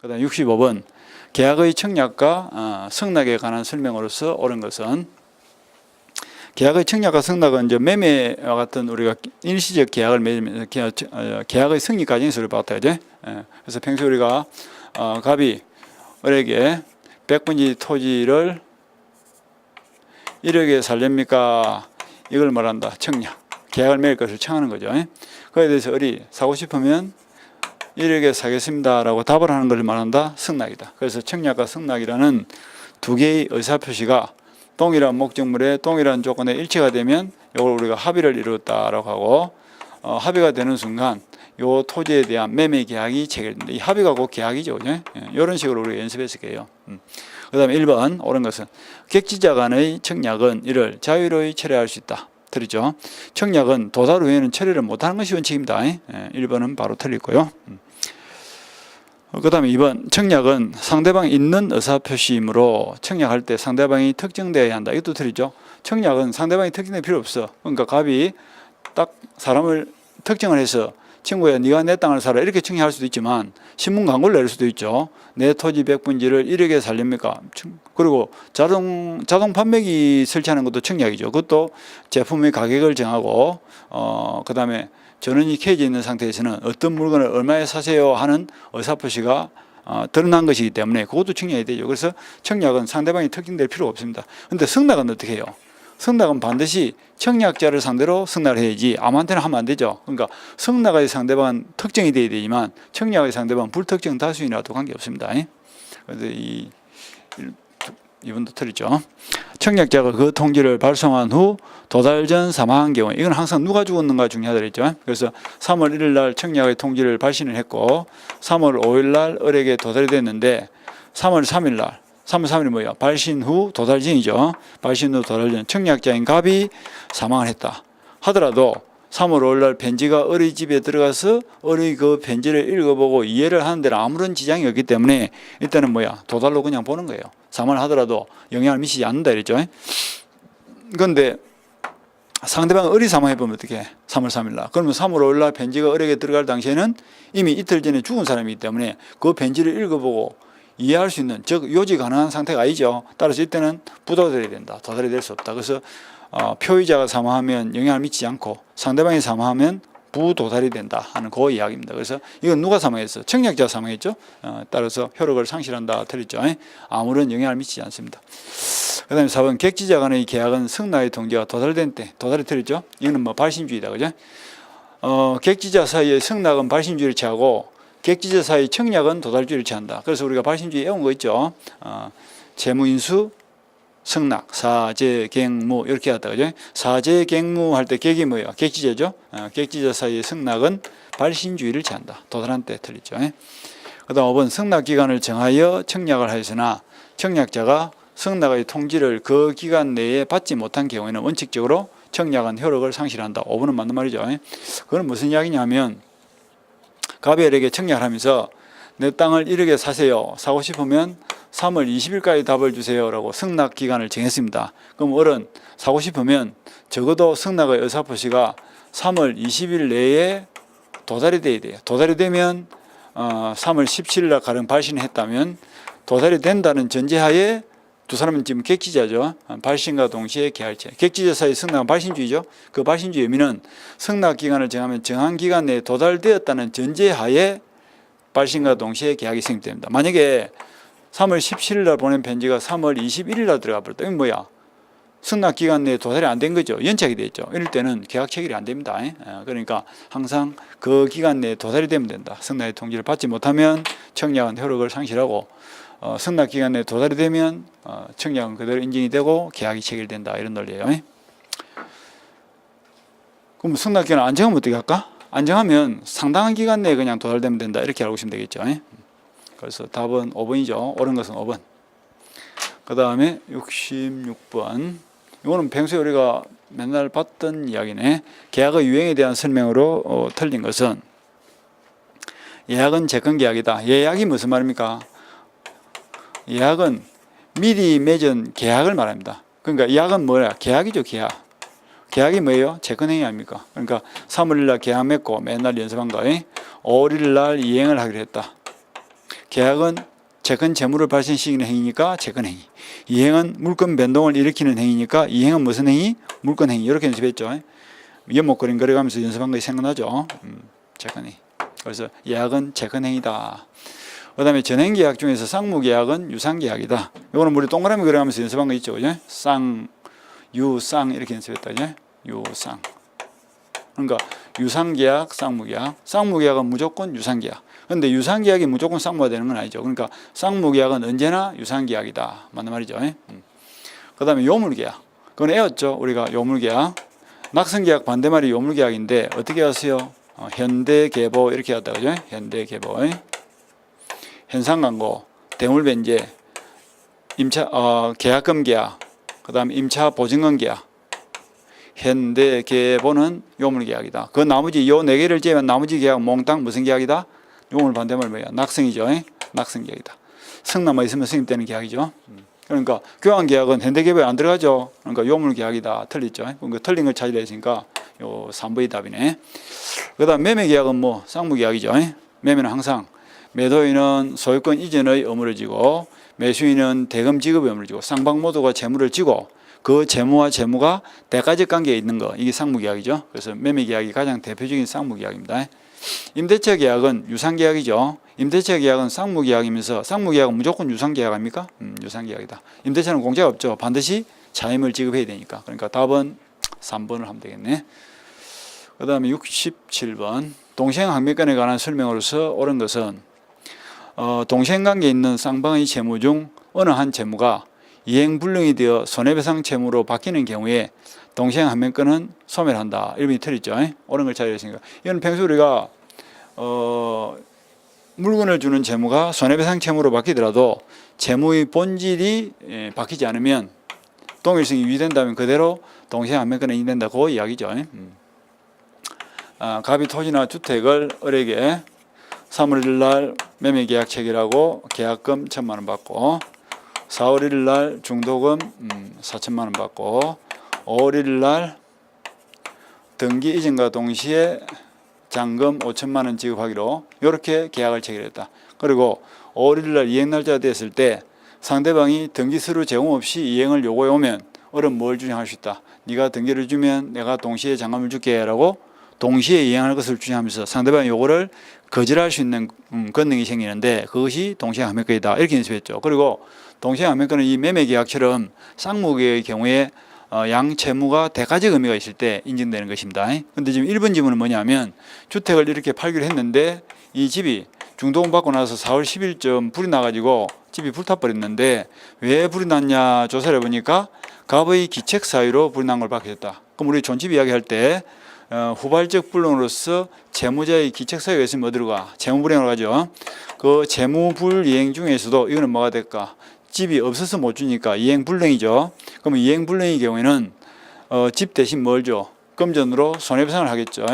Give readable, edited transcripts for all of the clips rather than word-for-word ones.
그 다음 65번 계약의 청약과 승낙에 관한 설명으로서 옳은 것은 계약의 청약과 승낙은 이제 매매와 같은 우리가 일시적 계약을 맺으면서 계약의 승리까지 수를 받아야 돼. 그래서 평소에 우리가 갑이 을에게 100분지 토지를 1억에 살렵니까? 이걸 말한다. 청약. 계약을 맺을 것을 청하는 거죠. 그에 대해서 을이 사고 싶으면 1억에 사겠습니다 라고 답을 하는 것을 말한다. 승낙이다. 그래서 청약과 승낙이라는 두 개의 의사표시가 동일한 목적물에 동일한 조건에 일치가 되면 이걸 우리가 합의를 이루었다라고 하고 합의가 되는 순간 이 토지에 대한 매매 계약이 체결된다. 이 합의가 곧 계약이죠. 이런 식으로 우리가 연습했을게요. 그 다음에 1번 옳은 것은 객지자 간의 청약은 이를 자유로이 철회할 수 있다. 틀리죠. 청약은 도달 후에는 철회를 못하는 것이 원칙입니다. 1번은 바로 틀리고요. 그 다음에 2번 청약은 상대방이 있는 의사표시이므로 청약할 때 상대방이 특정되어야 한다. 이것도 틀리죠. 청약은 상대방이 특정될 필요 없어. 그러니까 갑이 딱 사람을 특정을 해서 친구야 네가 내 땅을 사라 이렇게 청약할 수도 있지만 신문 광고를 낼 수도 있죠. 내 토지 100분지를 1억에 살립니까? 그리고 자동 판매기 설치하는 것도 청약이죠. 그것도 제품의 가격을 정하고 그 다음에 전원이 켜져 있는 상태에서는 어떤 물건을 얼마에 사세요 하는 의사표시가 드러난 것이기 때문에 그것도 청약이 되죠. 그래서 청약은 상대방이 특정될 필요가 없습니다. 그런데 승낙은 어떻게 해요? 승낙은 반드시 청약자를 상대로 승낙을 해야지 아무한테나 하면 안 되죠. 그러니까 승낙의 상대방은 특정이 되어야 되지만 청약의 상대방은 불특정 다수인이라도 관계없습니다. 그래서 이분도 틀리죠. 청약자가 그 통지를 발송한 후 도달 전 사망한 경우 이건 항상 누가 죽었는가 중요하다 그랬죠. 그래서 3월 1일 날 청약의 통지를 발신을 했고 3월 5일 날 을에게 도달이 됐는데 3월 3일 날 3월 3일이 뭐야? 발신 후 도달 전이죠. 발신 후 도달 전 청약자인 갑이 사망을 했다 하더라도 3월 5일 날 편지가 을의 집에 들어가서 을의 그 편지를 읽어보고 이해를 하는 데는 아무런 지장이 없기 때문에 일단은 뭐야? 도달로 그냥 보는 거예요. 사망을 하더라도 영향을 미치지 않는다 이랬죠. 그런데 상대방 을이 사망해보면 어떻게 해? 3월 3일 날. 그러면 3월 5일 날 편지가 을에게 들어갈 당시에는 이미 이틀 전에 죽은 사람이기 때문에 그 편지를 읽어보고 이해할 수 있는, 즉 요지 가능한 상태가 아니죠. 따라서 이때는 부도달이 된다. 도달이 될 수 없다. 그래서 표의자가 사망하면 영향을 미치지 않고 상대방이 사망하면 부도달이 된다 하는 그 이야기입니다. 그래서 이건 누가 사망했어? 청약자가 사망했죠. 따라서 효력을 상실한다. 틀렸죠. 아무런 영향을 미치지 않습니다. 그 다음에 4번 객지자 간의 계약은 승낙의 통지가 도달된 때, 도달이 틀렸죠. 이거는 뭐 발신주의다. 그죠? 객지자 사이의 승낙은 발신주의를 취하고 객지자 사이 청약은 도달주의를 취한다. 그래서 우리가 발신주의 외운 거 있죠. 채무인수, 승낙, 사제, 객무 이렇게 하다. 그죠? 사제, 객무 할 때 객이 뭐예요? 객지자죠. 객지자 사이의 승낙은 발신주의를 취한다. 도달한 때 틀리죠. 그 다음 5번 승낙기간을 정하여 청약을 하였으나 청약자가 승낙의 통지를 그 기간 내에 받지 못한 경우에는 원칙적으로 청약은 효력을 상실한다. 5번은 맞는 말이죠. 그건 무슨 이야기냐면 갑이 을에게 청약을 하면서 내 땅을 1억에 사세요. 사고 싶으면 3월 20일까지 답을 주세요 라고 승낙 기간을 정했습니다. 그럼 을은 사고 싶으면 적어도 승낙의 의사표시가 3월 20일 내에 도달이 돼야 돼요. 도달이 되면 3월 17일 날 가령 발신했다면 도달이 된다는 전제하에 두 사람은 지금 객지자죠. 발신과 동시에 계약체. 객지자 사이 승낙은 발신주의죠. 그 발신주의 의미는 승낙 기간을 정하면 정한 기간 내에 도달되었다는 전제하에 발신과 동시에 계약이 성립됩니다. 만약에 3월 17일 날 보낸 편지가 3월 21일 날 들어가 버렸다. 이건 뭐야? 승낙 기간 내에 도달이 안 된 거죠. 연착이 됐죠. 이럴 때는 계약 체결이 안 됩니다. 그러니까 항상 그 기간 내에 도달이 되면 된다. 승낙의 통지를 받지 못하면 청약은 효력을 상실하고 승낙 기간 내에 도달이 되면 청약은 그대로 인정이 되고 계약이 체결된다. 이런 논리예요. 그럼 승낙 기간을 안 정하면 어떻게 할까? 안 정하면 상당한 기간 내에 그냥 도달되면 된다. 이렇게 알고 있으면 되겠죠. 그래서 답은 5번이죠. 옳은 것은 5번. 그 다음에 66번. 이거는 평소에 우리가 맨날 봤던 이야기네. 계약의 유형에 대한 설명으로 틀린 것은 예약은 재건계약이다. 예약이 무슨 말입니까? 예약은 미리 맺은 계약을 말합니다. 그러니까 예약은 뭐야? 계약이죠. 계약. 계약이 뭐예요? 재건행위 아닙니까? 그러니까 3월 1일 날 계약 맺고 맨날 연습한 거 5월 1일 날 이행을 하기로 했다. 계약은 채권 재물을 발생시키는 행위니까 채권 행위. 이행은 물권 변동을 일으키는 행위니까 이행은 무슨 행위? 물권 행위. 이렇게 연습했죠. 연목거림 그려가면서 연습한 거 생각나죠? 채권 행위. 그래서 예약은 채권 행위다. 그 다음에 전행계약 중에서 쌍무계약은 유상계약이다. 이거는 우리 동그라미 그려가면서 연습한 거 있죠. 그죠? 쌍, 유, 쌍 이렇게 연습했다. 그죠? 유, 쌍. 그러니까 유상계약, 쌍무계약. 쌍무계약은 무조건 유상계약. 근데 유상계약이 무조건 쌍무가 되는 건 아니죠. 그러니까 쌍무계약은 언제나 유상계약이다. 맞는 말이죠. 그 다음에 요물계약. 그건 애였죠. 우리가 요물계약. 낙선계약 반대말이 요물계약인데 어떻게 하세요? 현대계보 이렇게 하다. 그죠? 현대계보. 현상광고, 대물변제, 계약금 계약, 그 다음에 임차 보증금 계약, 현대계보는 요물계약이다. 그 나머지 요 네 개를 제외한 나머지 계약 몽땅 무슨 계약이다? 요물 반대말 뭐야? 낙성이죠. 낙성계약이다. 성 남아 있으면 성립 되는 계약이죠. 그러니까 교환계약은 현대계보에 안 들어가죠. 그러니까 요물계약이다. 틀렸죠. 그러니까 틀린 걸 찾으려 했으니까 요 3번이 답이네. 그 다음 매매계약은 뭐 쌍무계약이죠. 매매는 항상 매도인은 소유권 이전의 의무를 지고 매수인은 대금 지급의 의무를 지고 쌍방 모두가 재물을 지고 그 재무와 재무가 대가적 관계에 있는 거 이게 쌍무계약이죠. 그래서 매매계약이 가장 대표적인 쌍무계약입니다. 임대차 계약은 유상계약이죠. 임대차 계약은 쌍무계약이면서 쌍무계약은 무조건 유상계약 아닙니까? 유상계약이다. 임대차는 공제가 없죠. 반드시 차임을 지급해야 되니까. 그러니까 답은 3번을 하면 되겠네. 그 다음에 67번 동시행항매권에 관한 설명으로서 옳은 것은 동시행관계에 있는 쌍방의 채무 중 어느 한 채무가 이행불능이 되어 손해배상 채무로 바뀌는 경우에 동시행항매권은 소멸한다. 1번이 틀렸죠. 옳은 걸 찾으셨으니까. 이건 평소 우리가 물건을 주는 채무가 손해배상 채무로 바뀌더라도 채무의 본질이 바뀌지 않으면 동일성이 유지된다면 그대로 동시행항매권은 인정된다. 그 이야기죠. 갑이 토지나 주택을 을에게 3월 1일 날 매매계약 체결하고 계약금 1,000만 원 받고 4월 1일 날 중도금 4천만 원 받고 5월 1일 날 등기 이전과 동시에 잔금 5천만 원 지급하기로 이렇게 계약을 체결했다. 그리고 5월 1일 날 이행 날짜가 됐을 때 상대방이 등기 서류 제공 없이 이행을 요구해 오면 을은 뭘 주장할 수 있다. 네가 등기를 주면 내가 동시에 잔금을 줄게 라고 동시에 이행할 것을 주장하면서 상대방의 요구를 거절할 수 있는 권능이 생기는데 그것이 동시행항매권이다. 이렇게 연습했죠. 그리고 동시행항매권은 이 매매계약처럼 쌍무계의 경우에 양 채무가 대가적 의미가 있을 때 인정되는 것입니다. 그런데 지금 1번 지문은 뭐냐면 주택을 이렇게 팔기로 했는데 이 집이 중도금 받고 나서 4월 10일쯤 불이 나가지고 집이 불타버렸는데 왜 불이 났냐 조사를 해보니까 갑의 기책 사유로 불이 난 걸 밝혀졌다. 그럼 우리 존집 이야기할 때 후발적 불능으로서 채무자의 기책 사유가 있으면 어디로 가? 채무불이행으로 가죠. 그 채무불이행 중에서도 이거는 뭐가 될까? 집이 없어서 못 주니까 이행불능이죠. 그러면 이행불능의 경우에는 집 대신 뭘 줘? 금전으로 손해배상을 하겠죠.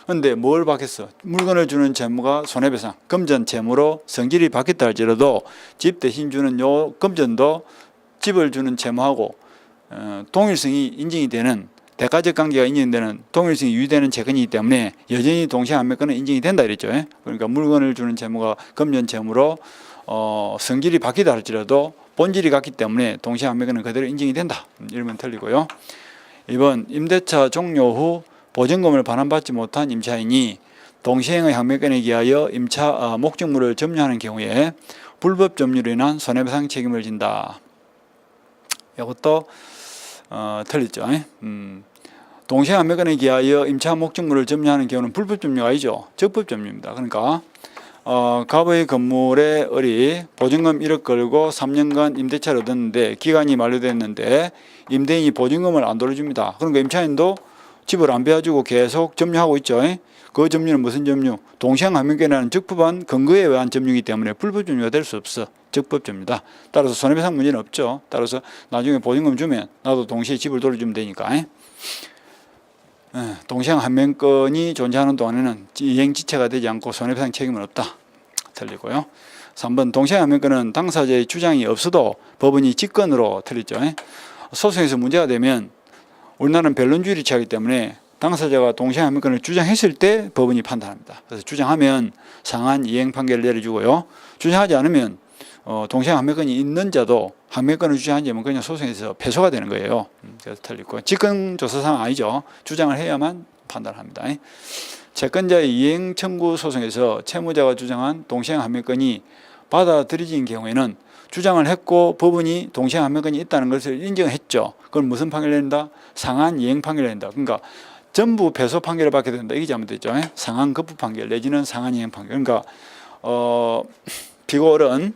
그런데 뭘 받겠어? 물건을 주는 채무가 손해배상, 금전 채무로 성질이 바뀌었다 할지라도 집 대신 주는 요 금전도 집을 주는 채무하고 동일성이 인정이 되는 대가적 관계가 인정되는 동일성이 유지되는 채권이기 때문에 여전히 동시행항매권은 인정이 된다 이랬죠. 그러니까 물건을 주는 채무가 금전 채무로 성질이 바뀌다 할지라도 본질이 같기 때문에 동시행항매권은 그대로 인정이 된다. 1번 틀리고요. 2번 임대차 종료 후 보증금을 반환받지 못한 임차인이 동시행의 항매권에 기하여 임차 목적물을 점유하는 경우에 불법 점유로 인한 손해배상 책임을 진다. 이것도 틀렸죠. 동시행항매권에 기하여 임차 목적물을 점유하는 경우는 불법 점유가 아니죠. 적법 점유입니다. 그러니까 갑의 건물에 을이 보증금 1억 걸고 3년간 임대차를 얻었는데 기간이 만료됐는데 임대인이 보증금을 안 돌려줍니다. 그러니까 임차인도 집을 안 배워주고 계속 점유하고 있죠. 그 점유는 무슨 점유? 동시행항매권이라는 적법한 근거에 의한 점유이기 때문에 불법 점유가 될 수 없어. 적법 점유다. 따라서 손해배상 문제는 없죠. 따라서 나중에 보증금 주면 나도 동시에 집을 돌려주면 되니까. 동시행항매권이 존재하는 동안에는 이행지체가 되지 않고 손해배상 책임은 없다. 틀리고요. 3번 동시행항매권은 당사자의 주장이 없어도 법원이 직권으로 틀렸죠. 소송에서 문제가 되면 우리나라는 변론주의를 취하기 때문에 당사자가 동시행항매권을 주장했을 때 법원이 판단합니다. 그래서 주장하면 상한 이행 판결을 내려주고요. 주장하지 않으면 동시행항매권이 있는 자도 항매권을 주장한 자면 그냥 소송에서 패소가 되는 거예요. 그래서 틀리고 직권조사상 아니죠. 주장을 해야만 판단합니다. 채권자의 이행 청구 소송에서 채무자가 주장한 동시행항매권이 받아들여진 경우에는 주장을 했고 법원이 동시행항매권이 있다는 것을 인정했죠. 그럼 무슨 판결을 낸다? 상한 이행 판결을 낸다. 그러니까 전부 패소 판결을 받게 된다. 이게 잘못됐죠. 상한 거부 판결 내지는 상한 이행 판결. 그러니까 피고는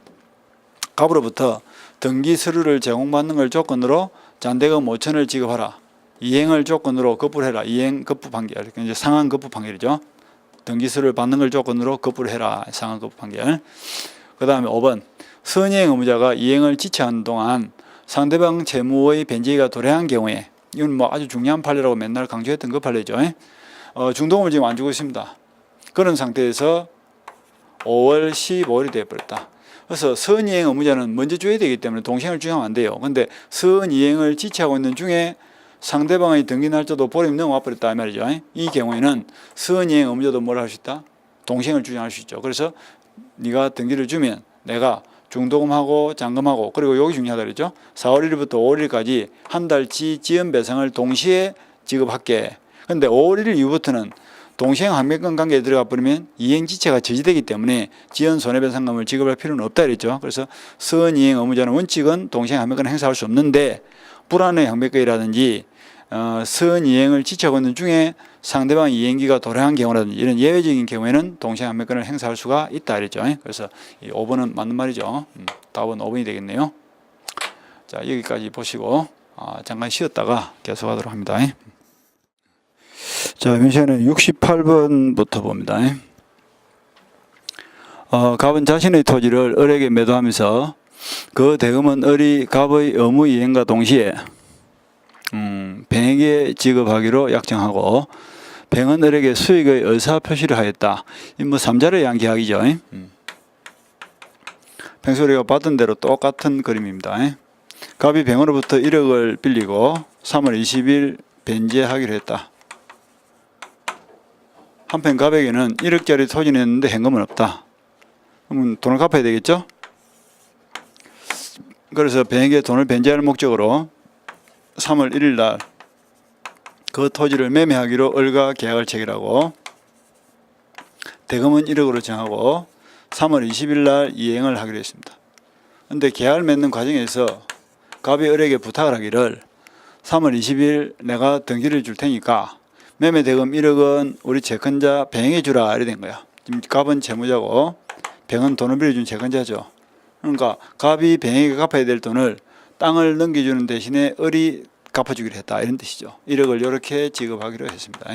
갑으로부터 등기 서류를 제공받는 걸 조건으로 잔대금 5천을 지급하라. 이행을 조건으로 거부를 해라. 이행 거부 판결. 이제 상한 거부 판결이죠. 등기 서류를 받는 걸 조건으로 거부를 해라. 상한 거부 판결. 그 다음에 5번. 선이행 의무자가 이행을 지체하는 동안 상대방 채무의 변제가 도래한 경우에, 이건 뭐 아주 중요한 판례라고 맨날 강조했던 그 판례죠. 중도금을 지금 안 주고 있습니다. 그런 상태에서 5월 15일이 되어버렸다. 그래서 선이행 의무자는 먼저 줘야 되기 때문에 동시행을 주장하면 안 돼요. 근데 선이행을 지체하고 있는 중에 상대방의 등기 날짜도 보름이 넘어와 버렸다 이 말이죠. 이 경우에는 선이행 의무자도 뭘 할 수 있다? 동시행을 주장할 수 있죠. 그래서 네가 등기를 주면 내가 중도금하고 잔금하고, 그리고 여기 중요하다 그랬죠. 4월 1일부터 5월 1일까지 한 달치 지연 배상을 동시에 지급할게. 근데 5월 1일 이후부터는 동시행 항매권 관계에 들어가 버리면 이행 지체가 저지되기 때문에 지연 손해배상금을 지급할 필요는 없다 그랬죠. 그래서 선이행 의무자는 원칙은 동시행 항매권을 행사할 수 없는데, 불안의 항매권이라든지 선이행을 지체하고 있는 중에 상대방 이행기가 도래한 경우라든지 이런 예외적인 경우에는 동시행 항매권을 행사할 수가 있다 그랬죠. 그래서 이 5번은 맞는 말이죠. 답은 5번이 되겠네요. 자, 여기까지 보시고 잠깐 쉬었다가 계속하도록 합니다. 자, 이번 시간에 68번부터 봅니다. 갑은 자신의 토지를 을에게 매도하면서 그 대금은 을이 갑의 의무 이행과 동시에 뱅에게 지급하기로 약정하고, 뱅은 을에게 수익의 의사 표시를 하였다. 이 뭐 삼자를 의한 계약이죠. 뱅소리가 받은 대로 똑같은 그림입니다. 갑이 뱅으로부터 1억을 빌리고 3월 20일 변제하기로 했다. 한편 갑에게는 1억짜리 토지는 있는데 현금은 없다. 그러면 돈을 갚아야 되겠죠? 그래서 뱅에게 돈을 변제할 목적으로 3월 1일 날 그 토지를 매매하기로 을과 계약을 체결하고, 대금은 1억으로 정하고 3월 20일 날 이행을 하기로 했습니다. 그런데 계약을 맺는 과정에서 갑이 을에게 부탁을 하기를 3월 20일 내가 등기를 줄 테니까 매매 대금 1억은 우리 채권자 뱅에게 주라 이래 된 거야. 지금 갑은 채무자고 뱅은 돈을 빌려준 채권자죠. 그러니까 갑이 뱅에게 갚아야 될 돈을 땅을 넘겨주는 대신에 을이 갚아주기로 했다 이런 뜻이죠. 1억을 이렇게 지급하기로 했습니다.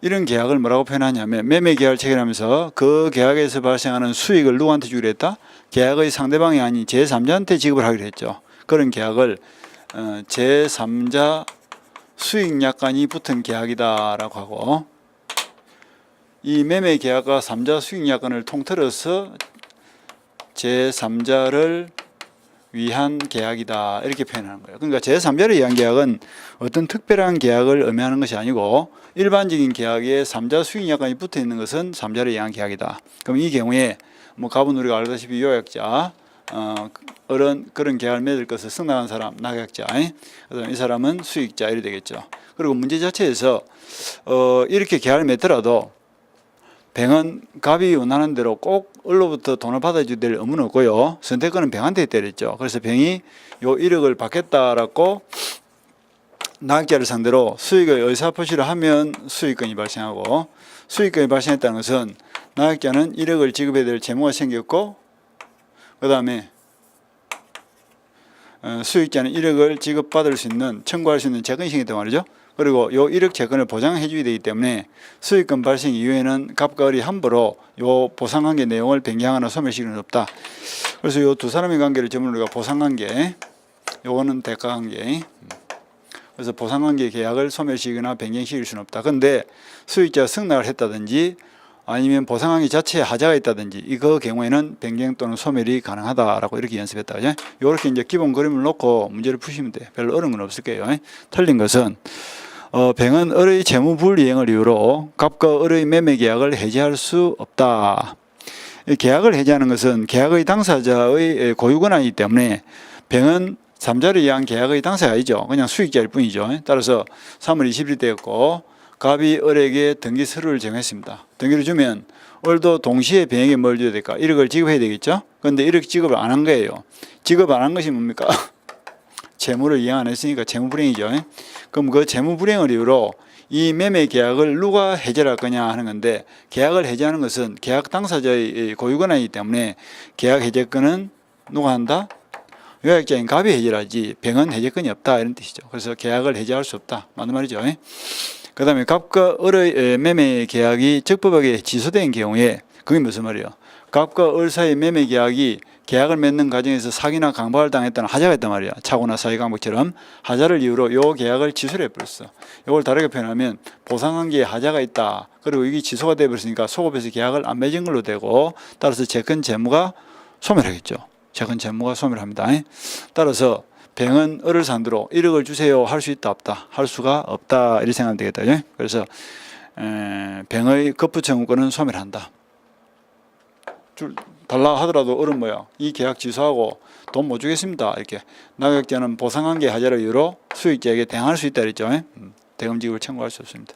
이런 계약을 뭐라고 표현하냐면, 매매 계약을 체결하면서 그 계약에서 발생하는 수익을 누구한테 주기로 했다? 계약의 상대방이 아닌 제3자한테 지급을 하기로 했죠. 그런 계약을 제3자 수익약관이 붙은 계약이다라고 하고, 이 매매 계약과 3자 수익약관을 통틀어서 제3자를 위한 계약이다 이렇게 표현하는 거예요. 그러니까 제3자를 위한 계약은 어떤 특별한 계약을 의미하는 것이 아니고, 일반적인 계약에 3자 수익약관이 붙어 있는 것은 3자를 위한 계약이다. 그럼 이 경우에 뭐 갑은 우리가 알다시피 요약자, 을은 그런 계약을 맺을 것을 승낙한 사람 낙약자, 그다음에 이 사람은 수익자 이래 되겠죠. 그리고 문제 자체에서 이렇게 계약을 맺더라도 뱅은 갑이 원하는 대로 꼭 을로부터 돈을 받아줘야 될 의무는 없고요. 선택권은 뱅한테 때렸죠. 그래서 뱅이 요 1억을 받겠다라고 낙약자를 상대로 수익의 의사표시를 하면 수익권이 발생하고, 수익권이 발생했다는 것은 낙약자는 1억을 지급해야 될 채무가 생겼고, 그 다음에 수익자는 1억을 지급받을 수 있는, 청구할 수 있는 채권이 생겼단 말이죠. 그리고 요 1억 채권을 보장해 줘야 되기 때문에 수익권 발생 이후에는 갑과 을이 함부로 요 보상관계 내용을 변경하거나 소멸시킬 수는 없다. 그래서 요 두 사람의 관계를 전부 우리가 보상관계, 요거는 대가관계. 그래서 보상관계 계약을 소멸시키거나 변경시킬 수는 없다. 그런데 수익자가 승낙을 했다든지 아니면 보상관계 자체에 하자가 있다든지 이거 경우에는 변경 또는 소멸이 가능하다라고 이렇게 연습했다. 그죠? 이렇게 이제 기본 그림을 놓고 문제를 푸시면 돼. 별로 어려운 건 없을 거예요. 틀린 것은 병은 을의 재무 불이행을 이유로 갑과 을의 매매 계약을 해지할 수 없다. 계약을 해지하는 것은 계약의 당사자의 고유 권한이기 때문에 병은 3자를 위한 계약의 당사가 아니죠. 그냥 수익자일 뿐이죠. 따라서 3월 20일 때였고 갑이 을에게 등기 서류를 제공했습니다. 등기를 주면 을도 동시에 병에게 뭘 줘야 될까? 1억을 지급해야 되겠죠. 그런데 1억 지급을 안 한 거예요. 지급 안 한 것이 뭡니까? 재무를 이행 안 했으니까 재무불이행이죠. 그럼 그 재무불이행을 이유로 이 매매 계약을 누가 해지를 할 거냐 하는 건데, 계약을 해지하는 것은 계약 당사자의 고유 권한이기 때문에 계약 해제권은 누가 한다? 요약자인 갑이 해지를 하지 병은 해제권이 없다, 이런 뜻이죠. 그래서 계약을 해지할 수 없다, 맞는 말이죠. 그 다음에 갑과 을의 매매 계약이 적법하게 취소된 경우에, 그게 무슨 말이에요? 갑과 을 사이 매매 계약이 계약을 맺는 과정에서 사기나 강박을 당했다는 하자가 있단 말이야. 착오나 사기 강박처럼 하자를 이유로 요 계약을 취소를 해버렸어. 이걸 다르게 표현하면 보상관계에 하자가 있다. 그리고 이게 취소가 돼버렸으니까 소급해서 계약을 안 맺은 걸로 되고, 따라서 재건 재무가 소멸하겠죠. 재건 재무가 소멸합니다. 따라서 병은 을을 상대로 1억을 주세요 할 수 있다 없다? 할 수가 없다, 이렇게 생각하면 되겠다. 그래서 병의 급부청구권은 소멸한다. 달라 하더라도 을은 뭐야? 이 계약 취소하고 돈 못 주겠습니다, 이렇게 낙약자는 보상관계 하자를 이유로 수익자에게 대항할 수 있다 그랬죠. 대금지급을 청구할 수 없습니다.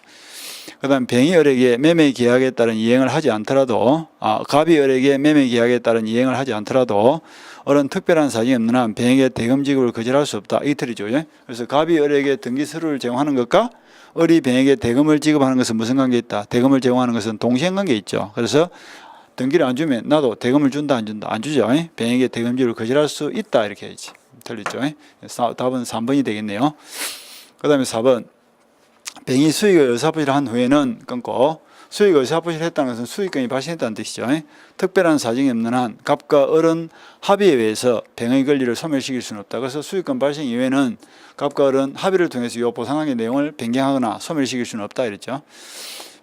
그 다음 병이 을에게 매매 계약에 따른 이행을 하지 않더라도, 갑이 을에게 매매 계약에 따른 이행을 하지 않더라도 을은 특별한 사정이 없는 한 병에게 대금 지급을 거절할 수 없다, 이 틀이죠. 그래서 갑이 을에게 등기 서류를 제공하는 것과 을이 병에게 대금을 지급하는 것은 무슨 관계 있다? 대금을 제공하는 것은 동시행 관계 있죠. 그래서 등기를 안 주면 나도 대금을 준다 안 준다? 안 주죠. 병에게 대금 지급을 거절할 수 있다, 이렇게 해야지. 틀리죠. 답은 3번이 되겠네요. 그 다음에 4번, 병이 수익을 의사표시를 한 후에는 끊고, 수익 의사표시를 했다는 것은 수익금이 발생했다는 뜻이죠. 특별한 사정이 없는 한 갑과 을은 합의에 의해서 병의 권리를 소멸시킬 수는 없다. 그래서 수익금 발생 이후에는 갑과 을은 합의를 통해서 이 보상관계 내용을 변경하거나 소멸시킬 수는 없다, 이랬죠.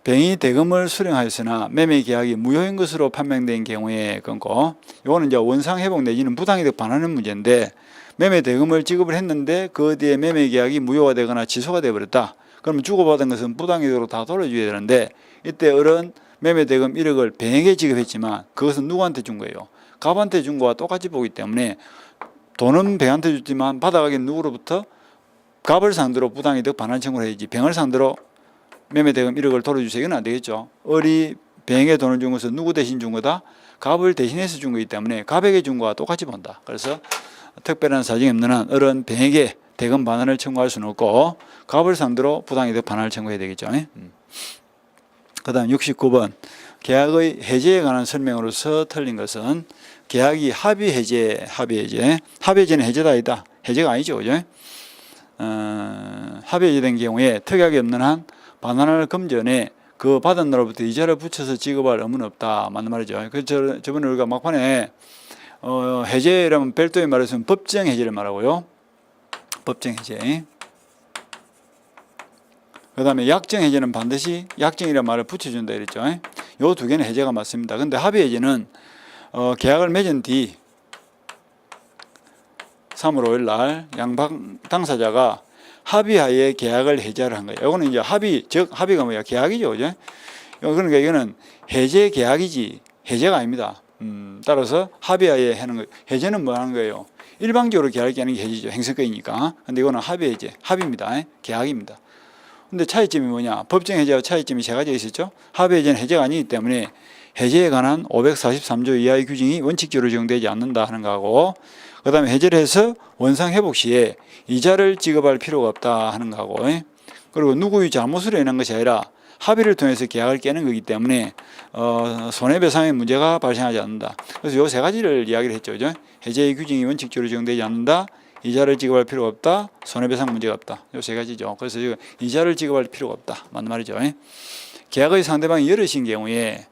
병이 대금을 수령하였으나 매매 계약이 무효인 것으로 판명된 경우에 끊고, 이거는 이제 원상회복 내지는 부당이득 반환의 문제인데, 매매 대금을 지급을 했는데 그 뒤에 매매 계약이 무효가 되거나 취소가 되어버렸다. 그러면 주고받은 것은 부당이득으로 다 돌려줘야 되는데, 이때 을은 매매 대금 1억을 병에게 지급했지만 그것은 누구한테 준 거예요? 갑한테 준 거와 똑같이 보기 때문에 돈은 병한테 줬지만 받아가긴 누구로부터? 갑을 상대로 부당이득 반환 청구를 해야지, 병을 상대로 매매 대금 1억을 돌려주세요, 이건 안 되겠죠. 을이 병에게 돈을 준 것은 누구 대신 준 거다? 갑을 대신해서 준 거기 때문에 갑에게 준 거와 똑같이 본다. 그래서 특별한 사정이 없는 한 을은 병에게 대금 반환을 청구할 수는 없고 갑을 상대로 부당이득 반환을 청구해야 되겠죠. 그 다음 69번, 계약의 해제에 관한 설명으로서 틀린 것은 계약이 합의 해제, 합의해제는 해제다 아니다. 해제가 아니죠, 그죠? 합의 해제된 경우에 특약이 없는 한 반환을 금전에 그 받은 날로부터 이자를 붙여서 지급할 의무는 없다, 맞는 말이죠. 그래서 저번에 우리가 막판에 해제라면 별도의 말해서 법정 해제를 말하고요. 법정 해제. 그 다음에 약정 해제는 반드시 약정이라는 말을 붙여준다 이랬죠. 요 두 개는 해제가 맞습니다. 근데 합의 해제는 계약을 맺은 뒤 3월 5일 날 양방 당사자가 합의하에 계약을 해제를 한 거예요. 이거는 이제 합의, 즉 합의가 뭐야? 계약이죠, 그죠? 그러니까 이거는 해제 계약이지 해제가 아닙니다. 따라서 합의하에 하는 거예요. 해제는 뭐 하는 거예요? 일방적으로 계약을 깨는 게 해제죠. 행성권이니까. 근데 이거는 합의 해제, 합의입니다. 계약입니다. 근데 차이점이 뭐냐? 법정 해제와 차이점이 세 가지가 있었죠. 합의 해제는 해제가 아니기 때문에 해제에 관한 543조 이하의 규정이 원칙적으로 적용되지 않는다 하는 거하고, 그 다음에 해제를 해서 원상 회복 시에 이자를 지급할 필요가 없다 하는 거하고, 그리고 누구의 잘못으로 인한 것이 아니라 합의를 통해서 계약을 깨는 거기 때문에 손해배상의 문제가 발생하지 않는다. 그래서 이 세 가지를 이야기를 했죠, 그죠? 해제의 규정이 원칙적으로 적용되지 않는다, 이자를 지급할 필요가 없다, 손해배상 문제가 없다. 이 세 가지죠. 그래서 이자를 지급할 필요가 없다, 맞는 말이죠. 계약의 상대방이 여럿인 경우에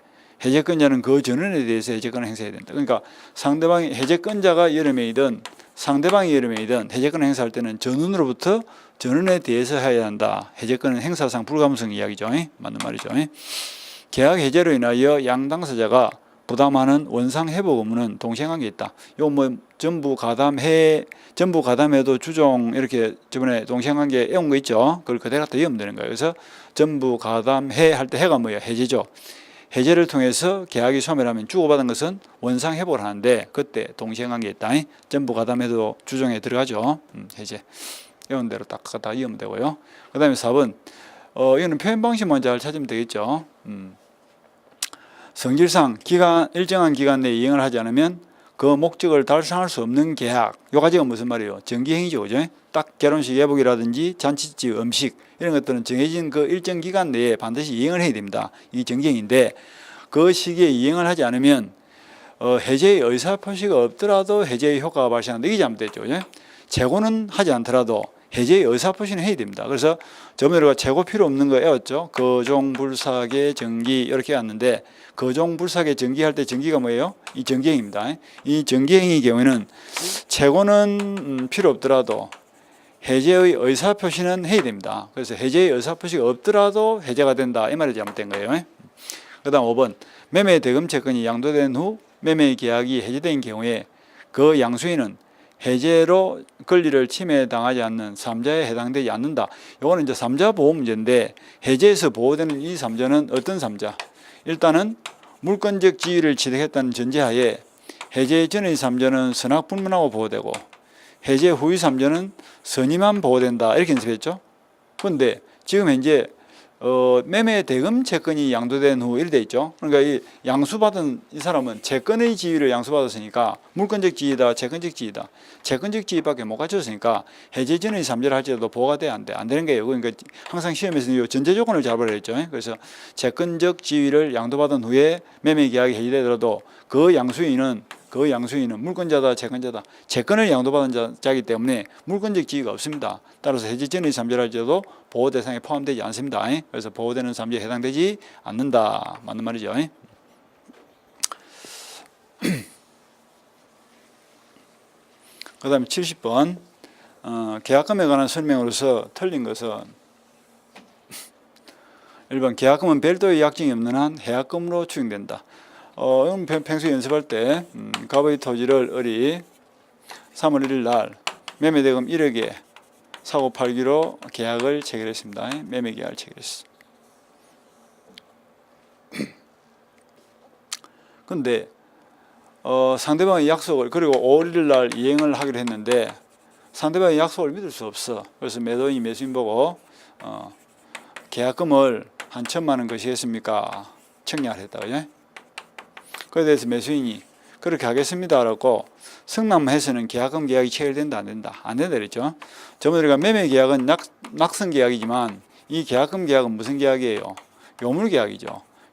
해제권자는 그 전원에 대해서 해제권을 행사해야 된다. 그러니까 상대방이 해제권자가 여러 명이든 상대방이 여러 명이든 해제권을 행사할 때는 전원으로부터 전원에 대해서 해야 한다. 해제권은 행사상 불가능성 이야기죠. 맞는 말이죠. 계약 해제로 인하여 양 당사자가 부담하는 원상 회복 의무는 동시행관계에 있다. 요 뭐 전부 가담해도 주종 이렇게 저번에 동시행관계 외운 거 있죠. 그걸 그대로 갖다 외우면 되는 거예요. 그래서 전부 가담해 할 때 해가 뭐예요? 해제죠. 해제를 통해서 계약이 소멸하면 주고받은 것은 원상 회복을 하는데 그때 동시행관계에 있다. 전부 가담해도 주종에 들어가죠. 해제. 외운 대로 딱 갖다 외우면 되고요. 그 다음에 4번 이거는 표현 방식만 잘 찾으면 되겠죠. 성질상 일정한 기간 내에 이행을 하지 않으면 그 목적을 달성할 수 없는 계약. 요 가지가 무슨 말이에요? 정기행위죠, 그죠? 딱 결혼식 예복이라든지 잔치집 음식 이런 것들은 정해진 그 일정 기간 내에 반드시 이행을 해야 됩니다. 이게 정기행위인데 그 시기에 이행을 하지 않으면 해제의 의사표시가 없더라도 해제의 효과가 발생한다. 이게 잘못됐죠, 그죠? 재고는 하지 않더라도 해제의 의사표시는 해야 됩니다. 그래서 저번에 우리가 재고 필요 없는 거 외웠죠. 거종불사계 정기 이렇게 왔는데 거종불사계 정기할 때 정기가 뭐예요? 이 정기행위입니다. 이 정기행위의 경우에는 재고는 필요 없더라도 해제의 의사표시는 해야 됩니다. 그래서 해제의 의사표시가 없더라도 해제가 된다. 이 말이 잘못된 거예요. 그 다음 5번 매매 대금 채권이 양도된 후 매매 계약이 해제된 경우에 그 양수인은 해제로 권리를 침해당하지 않는 3자에 해당되지 않는다. 이거는 이제 3자 보호 문제인데 해제에서 보호되는 이 3자는 어떤 3자? 일단은 물권적 지위를 취득했다는 전제하에 해제 전의 3자는 선악불문하고 보호되고 해제 후의 3자는 선의만 보호된다. 이렇게 연습했죠. 그런데 지금 현재 매매 대금 채권이 양도된 후 이렇게 돼 있죠. 그러니까 이 양수받은 이 사람은 채권의 지위를 양수받았으니까 물권적 지위다, 채권적 지위다. 채권적 지위밖에 못 갖췄으니까 해제 전의 3자를 할지라도 보호가 돼야 안 돼. 안 되는 거예요. 그러니까 항상 시험에서는 이 전제 조건을 잡으라 했죠. 그래서 채권적 지위를 양도받은 후에 매매 계약이 해제되더라도 그 양수인은 물권자다, 채권자다. 채권을 양도받은 자이기 때문에 물권적 지위가 없습니다. 따라서 해제 전의 3자를 할지라도 보호 대상에 포함되지 않습니다. 그래서 보호되는 3자에 해당되지 않는다. 맞는 말이죠. 그 다음에 70번 계약금에 관한 설명으로서 틀린 것은 1번 계약금은 별도의 약정이 없는 한 해약금으로 추정된다. 이건 평소에 연습할 때 갑의 토지를 을이 3월 1일 날 매매대금 1억에 사고 팔기로 계약을 체결했습니다. 매매 계약을 체결했어. 근데 상대방의 약속을 그리고 5월 1일 날 이행을 하기로 했는데 상대방의 약속을 믿을 수 없어. 그래서 매도인이 매수인 보고 계약금을 한 1,000만 원 거시겠습니까? 청약을 했다. 그죠? 그에 대해서 매수인이 그렇게 하겠습니다라고 승낙해서는 계약금 계약이 체결된다 안 된다? 안 된다 그랬죠. 저번에 우리가 매매 계약은 낙선 계약이지만 이 계약금 계약은 무슨 계약이에요? 요물 계약이죠.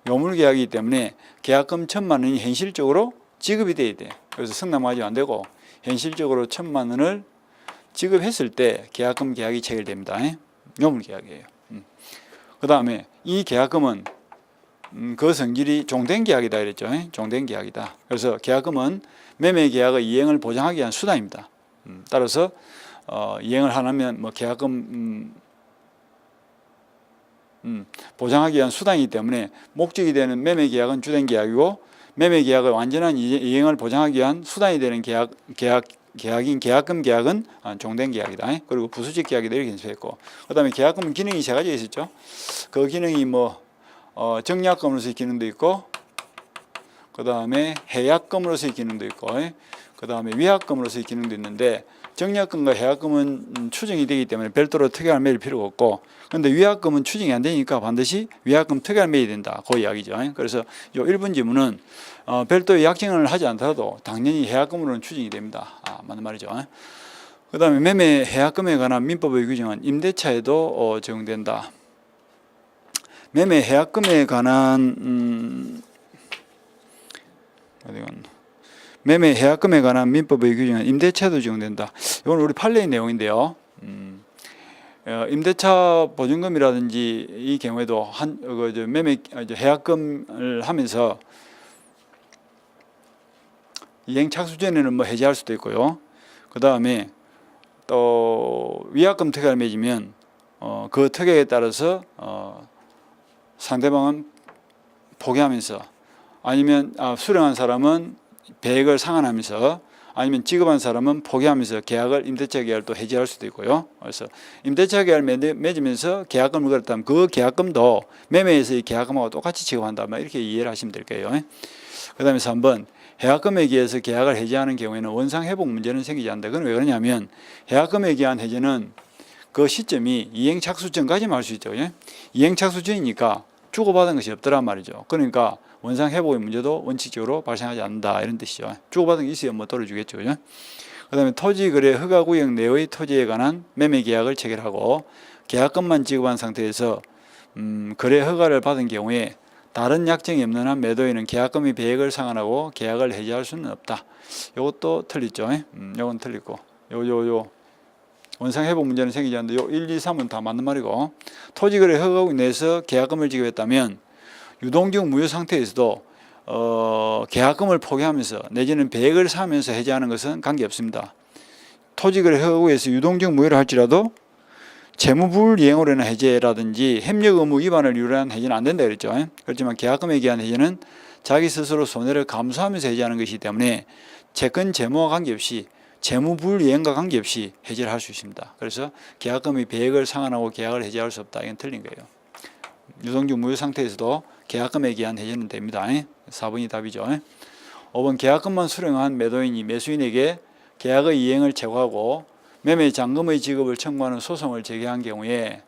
요물 계약이기 때문에 계약금 1,000만 원이 현실적으로 지급이 돼야 돼. 그래서 승낙하지 안 되고 현실적으로 1,000만 원을 지급했을 때 계약금 계약이 체결됩니다. 요물 계약이에요. 그 다음에 이 계약금은 그 성질이 종된 계약이다 그랬죠. 종된 계약이다. 그래서 계약금은 매매 계약의 이행을 보장하기 위한 수단입니다. 따라서 이행을 하려면 뭐 계약금 보장하기 위한 수단이기 때문에 목적이 되는 매매 계약은 주된 계약이고 매매 계약의 완전한 이행을 보장하기 위한 수단이 되는 계약인 계약금 계약은 종된 계약이다. 그리고 부수직 계약이다 이렇게 연습했고 그 다음에 계약금은 기능이 3가지가 있었죠. 그 기능이 뭐 정약금으로서의 기능도 있고 그 다음에 해약금으로서의 기능도 있고 그 다음에 위약금으로서의 기능도 있는데 정약금과 해약금은 추정이 되기 때문에 별도로 특약을 매일 필요가 없고 그런데 위약금은 추정이 안 되니까 반드시 위약금 특약을 매야 된다. 그 이야기죠. 그래서 요 1번 지문은 별도의 약정을 하지 않더라도 당연히 해약금으로는 추정이 됩니다. 맞는 말이죠. 그 다음에 매매 해약금에 관한 민법의 규정은 임대차에도 적용된다. 매매 해약금에 관한 매매 해약금에 관한 민법의 규정은 임대차도 적용된다. 이건 우리 판례의 내용인데요. 임대차 보증금이라든지 이 경우에도 매매 해약금을 하면서 이행 착수 전에는 뭐 해지할 수도 있고요. 그 다음에 또 위약금 특약을 맺으면 그 특약에 따라서 상대방은 포기하면서, 아니면 수령한 사람은 배액을 상환하면서, 아니면 지급한 사람은 포기하면서 계약을, 임대차 계약을 또 해지할 수도 있고요. 그래서 임대차 계약을 맺으면서 계약금을 걸었다면 그 계약금도 매매에서의 계약금하고 똑같이 지급한다, 이렇게 이해를 하시면 될 거예요. 그 다음에 3번, 해약금에 기해서 계약을 해지하는 경우에는 원상회복 문제는 생기지 않는다. 그건 왜 그러냐면 해약금에 기한 해지는 그 시점이 이행착수 전까지만 할 수 있죠. 이행착수 전이니까 주고받은 것이 없더란 말이죠. 그러니까 원상회복의 문제도 원칙적으로 발생하지 않는다, 이런 뜻이죠. 주고받은 게 있어야 돌려주겠죠. 그 다음에 토지거래 허가구역 내의 토지에 관한 매매계약을 체결하고 계약금만 지급한 상태에서 거래 허가를 받은 경우에 다른 약정이 없는 한 매도인은 계약금의 배액을 상환하고 계약을 해지할 수는 없다. 이것도 틀리죠. 이건 틀리고, 원상회복 문제는 생기지 않는데 요 1, 2, 3은 다 맞는 말이고, 토지거래 허가구역 내에서 계약금을 지급했다면 유동적 무효 상태에서도 계약금을 포기하면서 내지는 배액을 사면서 해지하는 것은 관계없습니다. 토지거래 허가구역에서 유동적 무효를 할지라도 채무불이행으로 인한 해제라든지 협력 의무 위반을 이유로 한 해제는 안 된다 그랬죠. 그렇지만 계약금에 기한 해제는 자기 스스로 손해를 감수하면서 해제하는 것이기 때문에 채권 채무와 관계없이 채무불이행과 관계없이 해제를 할 수 있습니다. 그래서 계약금의 배액을 상환하고 계약을 해제할 수 없다, 이건 틀린 거예요. 유동적 무효 상태에서도 계약금에 기한 해제는 됩니다. 4번이 답이죠. 5번, 계약금만 수령한 매도인이 매수인에게 계약의 이행을 최고하고 매매 잔금의 지급을 청구하는 소송을 제기한 경우에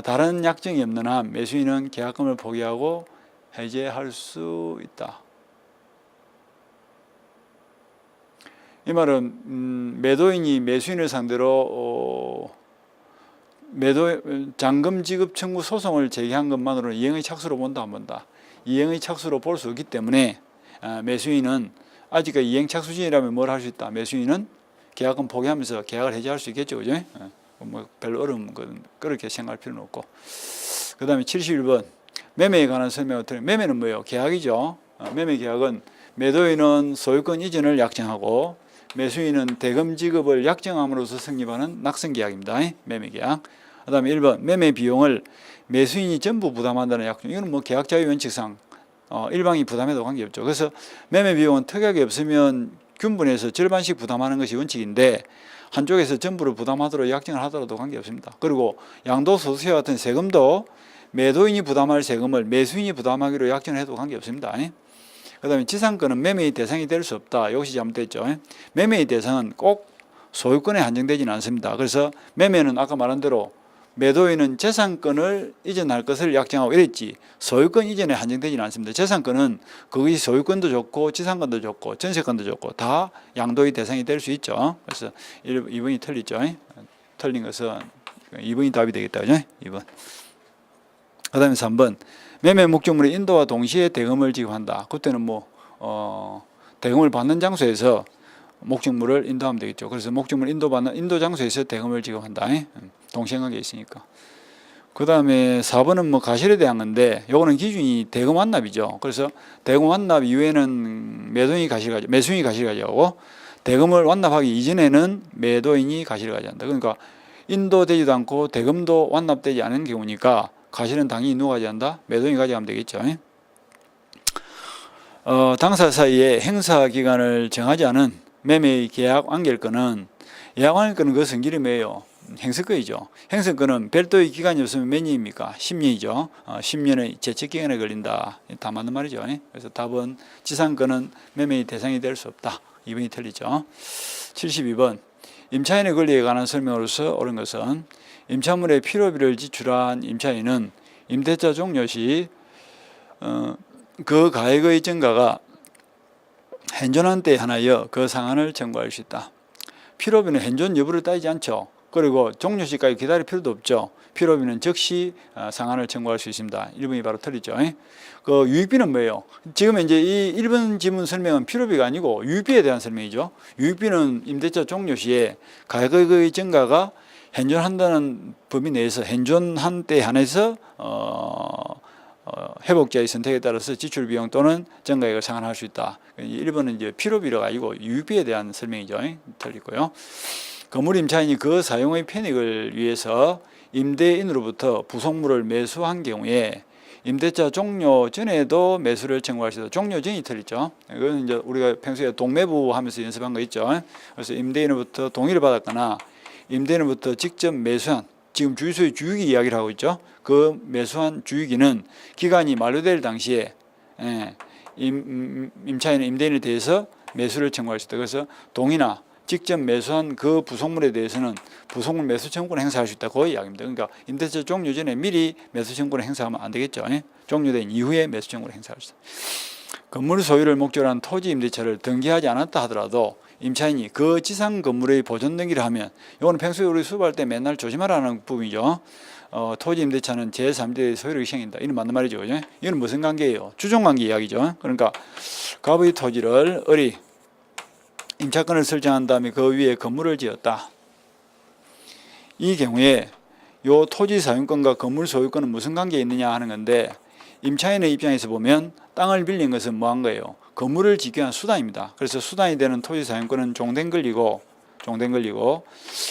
다른 약정이 없는 한 매수인은 계약금을 포기하고 해제할 수 있다. 이 말은 매도인이 매수인을 상대로 잔금 지급 청구 소송을 제기한 것만으로는 이행의 착수로 본다, 안 본다? 이행의 착수로 볼 수 없기 때문에 매수인은 아직까지 이행 착수진이라면 뭘 할 수 있다? 매수인은 계약금 포기하면서 계약을 해지할 수 있겠죠, 그죠? 별로 어려운 건 그렇게 생각할 필요는 없고. 그 다음에 71번, 매매에 관한 설명을 드리면, 매매는 뭐예요? 계약이죠. 매매 계약은 매도인은 소유권 이전을 약정하고 매수인은 대금 지급을 약정함으로써 성립하는 낙선계약입니다. 매매계약. 그 다음에 1번, 매매 비용을 매수인이 전부 부담한다는 약정. 이건 계약자의 원칙상 일방이 부담해도 관계없죠. 그래서 매매 비용은 특약이 없으면 균분해서 절반씩 부담하는 것이 원칙인데 한쪽에서 전부를 부담하도록 약정을 하더라도 관계없습니다. 그리고 양도소득세 같은 세금도 매도인이 부담할 세금을 매수인이 부담하기로 약정을 해도 관계없습니다. 그 다음에 지상권은 매매의 대상이 될 수 없다. 이것이 잘못됐죠. 매매의 대상은 꼭 소유권에 한정되지는 않습니다. 그래서 매매는 아까 말한 대로 매도인은 재산권을 이전할 것을 약정하고 이랬지 소유권 이전에 한정되지는 않습니다. 재산권은 그것이 소유권도 좋고 지상권도 좋고 전세권도 좋고 다 양도의 대상이 될 수 있죠. 그래서 2번이 틀리죠. 틀린 것은 2번이 답이 되겠다. 2번. 그 다음에 3번, 매매 목적물의 인도와 동시에 대금을 지급한다. 그때는 대금을 받는 장소에서 목적물을 인도하면 되겠죠. 그래서 목적물 인도 장소에서 대금을 지급한다. 동시행하게 있으니까. 그 다음에 4번은 가실에 대한 건데, 요거는 기준이 대금 완납이죠. 그래서 대금 완납 이후에는 매수인이 가실을 가져가고, 대금을 완납하기 이전에는 매도인이 가실을 가져간다. 그러니까 인도되지도 않고 대금도 완납되지 않은 경우니까 가실은 당연히 누가 가져간다? 매도인이 가져가면 되겠죠. 당사 사이에 행사 기간을 정하지 않은 매매의 계약 완결권은, 예약 완결권은 그 성질이 뭐예요? 행성권이죠. 행성권은 별도의 기간이 없으면 몇 년입니까? 10년이죠. 10년의 제척기간에 걸린다. 다 맞는 말이죠. 그래서 답은 지상권은 매매의 대상이 될 수 없다. 2번이 틀리죠. 72번, 임차인의 권리에 관한 설명으로서 옳은 것은, 임차물에 필요비를 지출한 임차인은 임대차 종료 시 그 가액의 증가가 현존한 때에 한하여 그 상한을 청구할 수 있다. 필요비는 현존 여부를 따지지 않죠. 그리고 종료 시까지 기다릴 필요도 없죠. 필요비는 즉시 상한을 청구할 수 있습니다. 1번이 바로 틀리죠. 그 유익비는 뭐예요? 지금 이제 이 1번 지문 설명은 필요비가 아니고 유익비에 대한 설명이죠. 유익비는 임대차 종료 시에 가격의 증가가 현존한다는 범위 내에서 현존한 때에 한해서 회복자의 선택에 따라서 지출 비용 또는 전가액을 상환할 수 있다. 1번은 이제 필요비로 가지고 유익비에 대한 설명이죠. 틀리고요. 건물 임차인이 그 사용의 편익을 위해서 임대인으로부터 부속물을 매수한 경우에 임대차 종료 전에도 매수를 청구할 수 있다. 종료 전이 틀리죠. 이건 이제 우리가 평소에 동매부 하면서 연습한 거 있죠. 그래서 임대인으로부터 동의를 받았거나 임대인으로부터 직접 매수한, 지금 주유소의 주유기 이야기를 하고 있죠. 그 매수한 주유기는 기간이 만료될 당시에 임차인은 임대인에 대해서 매수를 청구할 수 있다. 그래서 동의나 직접 매수한 그 부속물에 대해서는 부속물 매수 청구권을 행사할 수 있다. 그 이야기입니다. 그러니까 임대차 종료 전에 미리 매수 청구권을 행사하면 안 되겠죠. 종료된 이후에 매수 청구권을 행사할 수 있다. 건물 소유를 목적으로 한 토지 임대차를 등기하지 않았다 하더라도 임차인이 그 지상 건물의 보존 등기를 하면, 이거는 평소에 우리 수업할 때 맨날 조심하라는 부분이죠. 토지 임대차는 제3자의 소유력이 생긴다. 이는 맞는 말이죠. 그죠? 이건 무슨 관계예요? 주종관계 이야기죠. 그러니까 갑의 토지를 을이 임차권을 설정한 다음에 그 위에 건물을 지었다. 이 경우에 요 토지 사용권과 건물 소유권은 무슨 관계에 있느냐 하는 건데, 임차인의 입장에서 보면 땅을 빌린 것은 뭐한 거예요? 건물을 짓기 위한 수단입니다. 그래서 수단이 되는 토지 사용권은 종된 권리고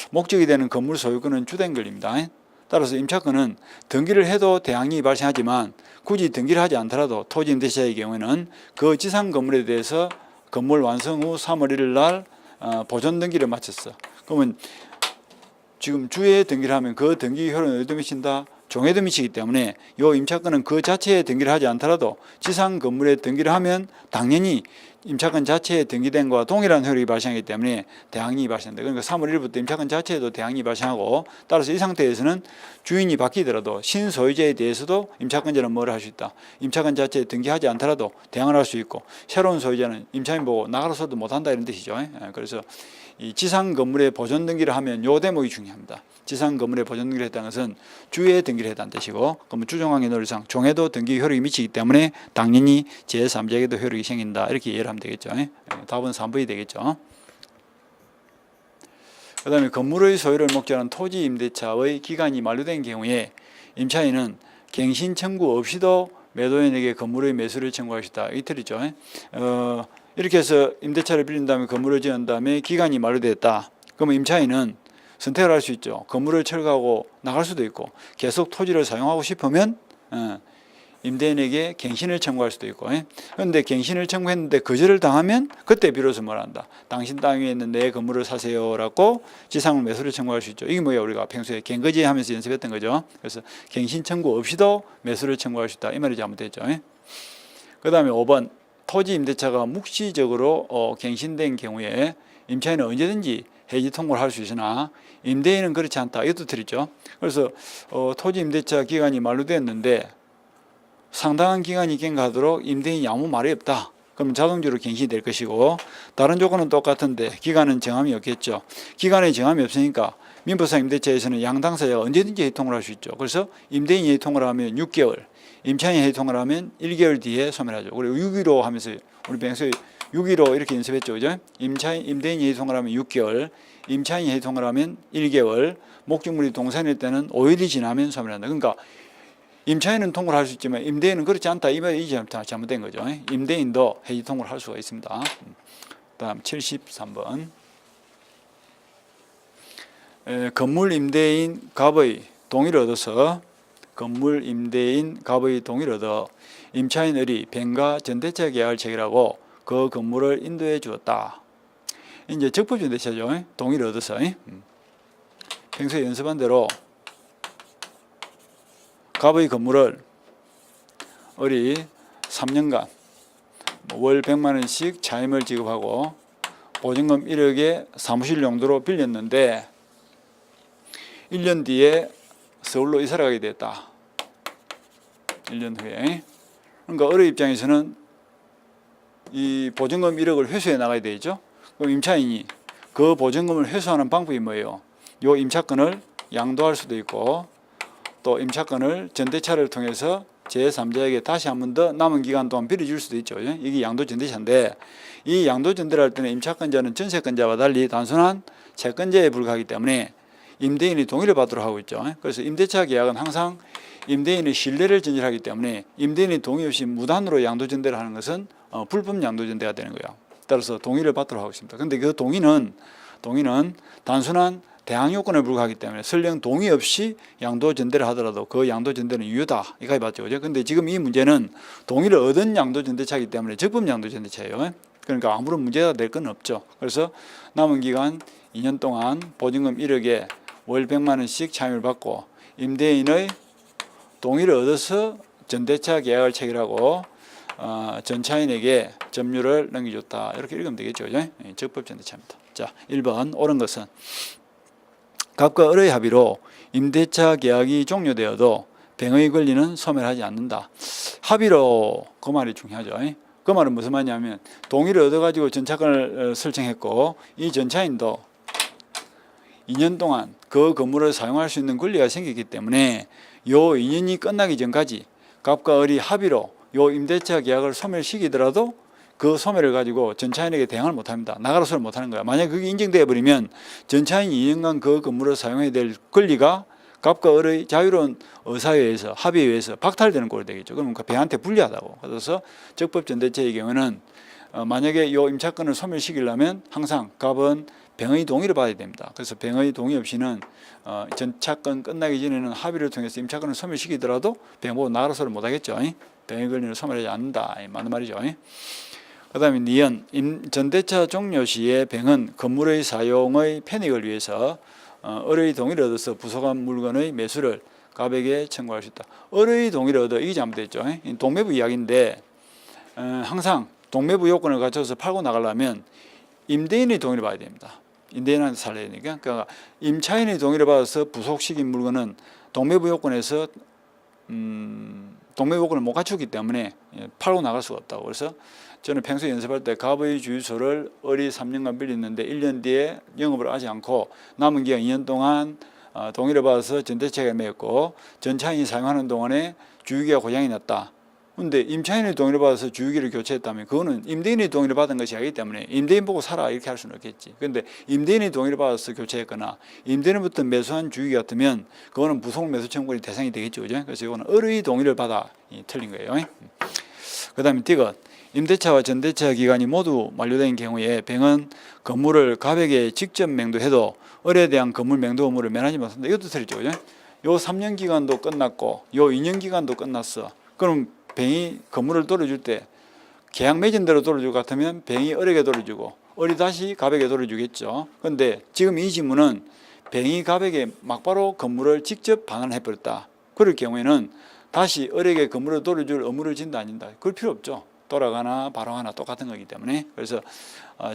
목적이 되는 건물 소유권은 주된 권리입니다. 따라서 임차권은 등기를 해도 대항이 발생하지만 굳이 등기를 하지 않더라도 토지 임대차의 경우에는 그 지상 건물에 대해서 건물 완성 후 3월 1일 날 보존 등기를 마쳤어. 그러면 지금 주에 등기를 하면 그 등기 효력은 어디도 미친다? 종에도 미치기 때문에 이 임차권은 그 자체에 등기를 하지 않더라도 지상 건물에 등기를 하면 당연히 임차권 자체에 등기된 것과 동일한 효력이 발생하기 때문에 대항이 발생한다. 그러니까 3월 1일부터 임차권 자체에도 대항이 발생하고, 따라서 이 상태에서는 주인이 바뀌더라도 신소유자에 대해서도 임차권자는 뭘 할 수 있다? 임차권 자체에 등기하지 않더라도 대항을 할 수 있고, 새로운 소유자는 임차인 보고 나가서도 못한다 이런 뜻이죠. 그래서 이 지상 건물에 보존 등기를 하면 요 대목이 중요합니다. 지상 건물에 보존 등기를 했다는 것은 주에 등기를 했다는 뜻이고, 그러면 주종항의 논리상 종에도 등기 효력이 미치기 때문에 당연히 제3자에게도 효력이 생긴다. 이렇게 이해를 하면 되겠죠. 답은 3번이 되겠죠. 그 다음에 건물의 소유를 목적으로 한 토지 임대차의 기간이 만료된 경우에 임차인은 갱신 청구 없이도 매도인에게 건물의 매수를 청구할 수 있다. 이 틀이죠. 이렇게 해서 임대차를 빌린 다음에 건물을 지은 다음에 기간이 만료됐다. 그러면 임차인은 선택을 할 수 있죠. 건물을 철거하고 나갈 수도 있고, 계속 토지를 사용하고 싶으면 임대인에게 갱신을 청구할 수도 있고. 그런데 갱신을 청구했는데 거절을 당하면 그때 비로소 뭘 한다? 당신 땅 위에 있는 내 건물을 사세요라고 지상물 매수를 청구할 수 있죠. 이게 뭐야? 우리가 평소에 갱거지 하면서 연습했던 거죠. 그래서 갱신 청구 없이도 매수를 청구할 수 있다. 이 말이 잘못됐죠. 그 다음에 5번 토지 임대차가 묵시적으로 갱신된 경우에 임차인은 언제든지 해지 통고를 할 수 있으나 임대인은 그렇지 않다. 이것도 틀리죠. 그래서 토지 임대차 기간이 만료되었는데 상당한 기간이 경과하도록 임대인이 아무 말이 없다. 그럼 자동적으로 갱신이 될 것이고, 다른 조건은 똑같은데 기간은 정함이 없겠죠. 기간에 정함이 없으니까 민법상 임대차에서는 양당사자가 언제든지 해지통을 할 수 있죠. 그래서 임대인이 해지통을 하면 6개월, 임차인이 해지통을 하면 1개월 뒤에 소멸하죠. 그리고 6.15 하면서 우리 평소에 6.15 이렇게 연습했죠. 그죠? 임대인이 해지통을 하면 6개월, 임차인이 해지통을 하면 1개월, 목적물이 동산일 때는 5일이 지나면 소멸한다. 그러니까 임차인은 통고를 할 수 있지만 임대인은 그렇지 않다. 이 말이 잘못된 거죠. 임대인도 해지 통고를 할 수가 있습니다. 다음 73번. 건물 임대인 갑의 동의를 얻어서 임차인 을이 뱅가 전대차 계약을 체결하고 그 건물을 인도해 주었다. 이제 적법 전대차죠. 동의를 얻어서. 평소에 연습한 대로 갑의 건물을 을이 3년간 월 100만 원씩 차임을 지급하고 보증금 1억에 사무실 용도로 빌렸는데 1년 뒤에 서울로 이사를 가게 됐다. 1년 후에. 그러니까 을의 입장에서는 이 보증금 1억을 회수해 나가야 되죠. 그럼 임차인이 그 보증금을 회수하는 방법이 뭐예요? 요 임차권을 양도할 수도 있고, 또 임차권을 전대차를 통해서 제3자에게 다시 한 번 더 남은 기간 동안 빌려줄 수도 있죠. 이게 양도전대차인데, 이 양도전대를 할 때는 임차권자는 전세권자와 달리 단순한 채권자에 불과하기 때문에 임대인이 동의를 받도록 하고 있죠. 그래서 임대차 계약은 항상 임대인의 신뢰를 전제하기 때문에 임대인의 동의 없이 무단으로 양도전대를 하는 것은 불법 양도전대가 되는 거예요. 따라서 동의를 받도록 하고 있습니다. 그런데 그 동의는 단순한 대항 요건에 불과하기 때문에 설령 동의 없이 양도 전대를 하더라도 그 양도 전대는 유효다. 이거 맞죠, 그죠? 근데 지금 이 문제는 동의를 얻은 양도 전대차이기 때문에 적법 양도 전대차예요. 그러니까 아무런 문제가 될 건 없죠. 그래서 남은 기간 2년 동안 보증금 1억에 월 100만 원씩 차임을 받고 임대인의 동의를 얻어서 전대차 계약을 체결하고 전차인에게 점유를 넘겨줬다. 이렇게 읽으면 되겠죠. 그죠? 적법 전대차입니다. 자, 1번 옳은 것은 갑과 을의 합의로 임대차 계약이 종료되어도 병의 권리는 소멸하지 않는다. 합의로 그 말이 중요하죠. 그 말은 무슨 말이냐면 동의를 얻어가지고 전차권을 설정했고 이 전차인도 2년 동안 그 건물을 사용할 수 있는 권리가 생겼기 때문에 요 2년이 끝나기 전까지 갑과 을이 합의로 요 임대차 계약을 소멸시키더라도 그 소멸을 가지고 전차인에게 대항을 못합니다. 나가로서를 못하는 거야. 만약 그게 인정되어 버리면 전차인이 2년간 그 건물을 사용해야 될 권리가 갑과 을의 자유로운 의사에 의해서 합의에 의해서 박탈되는 꼴이 되겠죠. 그러면 그 배한테 불리하다고. 그래서 적법 전대차의 경우는 만약에 요 임차권을 소멸시키려면 항상 갑은 병의 동의를 받아야 됩니다. 그래서 병의 동의 없이는 전차권 끝나기 전에는 합의를 통해서 임차권을 소멸시키더라도 병보고 나가로서를 못하겠죠. 병의 권리를 소멸하지 않는다. 맞는 말이죠. 그 다음에 니은 전대차 종료 시에 병은 건물의 사용의 편익을 위해서 을의 동의를 얻어서 부속한 물건의 매수를 갑에게 청구할 수 있다. 을의 동의를 얻어 이게 잘못됐죠. 동매부 이야기인데 항상 동매부 요건을 갖춰서 팔고 나가려면 임대인의 동의를 받아야 됩니다. 임대인한테 살려야 되니까. 그러니까 임차인의 동의를 받아서 부속시킨 물건은 동매부 요건에서 동매부 요건을 못 갖추기 때문에 팔고 나갈 수가 없다고. 그래서 저는 평소에 연습할 때 갑의 주유소를 을이 3년간 빌렸는데 1년 뒤에 영업을 하지 않고 남은 기간 2년 동안 동의를 받아서 전대차가 맺었고 전차인이 사용하는 동안에 주유기가 고장이 났다. 그런데 임차인의 동의를 받아서 주유기를 교체했다면 그거는 임대인의 동의를 받은 것이 아니기 때문에 임대인 보고 사라 이렇게 할 수는 없겠지. 그런데 임대인의 동의를 받아서 교체했거나 임대인부터 매수한 주유기 같으면 그거는 부속 매수 청구의 대상이 되겠죠. 그죠? 그래서 이거는 을의 동의를 받아 틀린 거예요. 그 다음에 디귿 임대차와 전대차 기간이 모두 만료된 경우에 병은 건물을 갑에게 직접 맹도해도 을에 대한 건물 맹도 의무를 면하지 못한다. 이것도 틀리죠. 그죠? 요 3년 기간도 끝났고 요 2년 기간도 끝났어. 그럼 병이 건물을 돌려줄 때 계약 맺은 대로 돌려줄 것 같으면 병이 을에게 돌려주고 을이 다시 갑에게 돌려주겠죠. 그런데 지금 이 질문은 병이 갑에게 막바로 건물을 직접 반환해버렸다. 그럴 경우에는 다시 을에게 건물을 돌려줄 의무를 진다 아닌다. 그럴 필요 없죠. 돌아가나 바로 하나 똑같은 거기 때문에. 그래서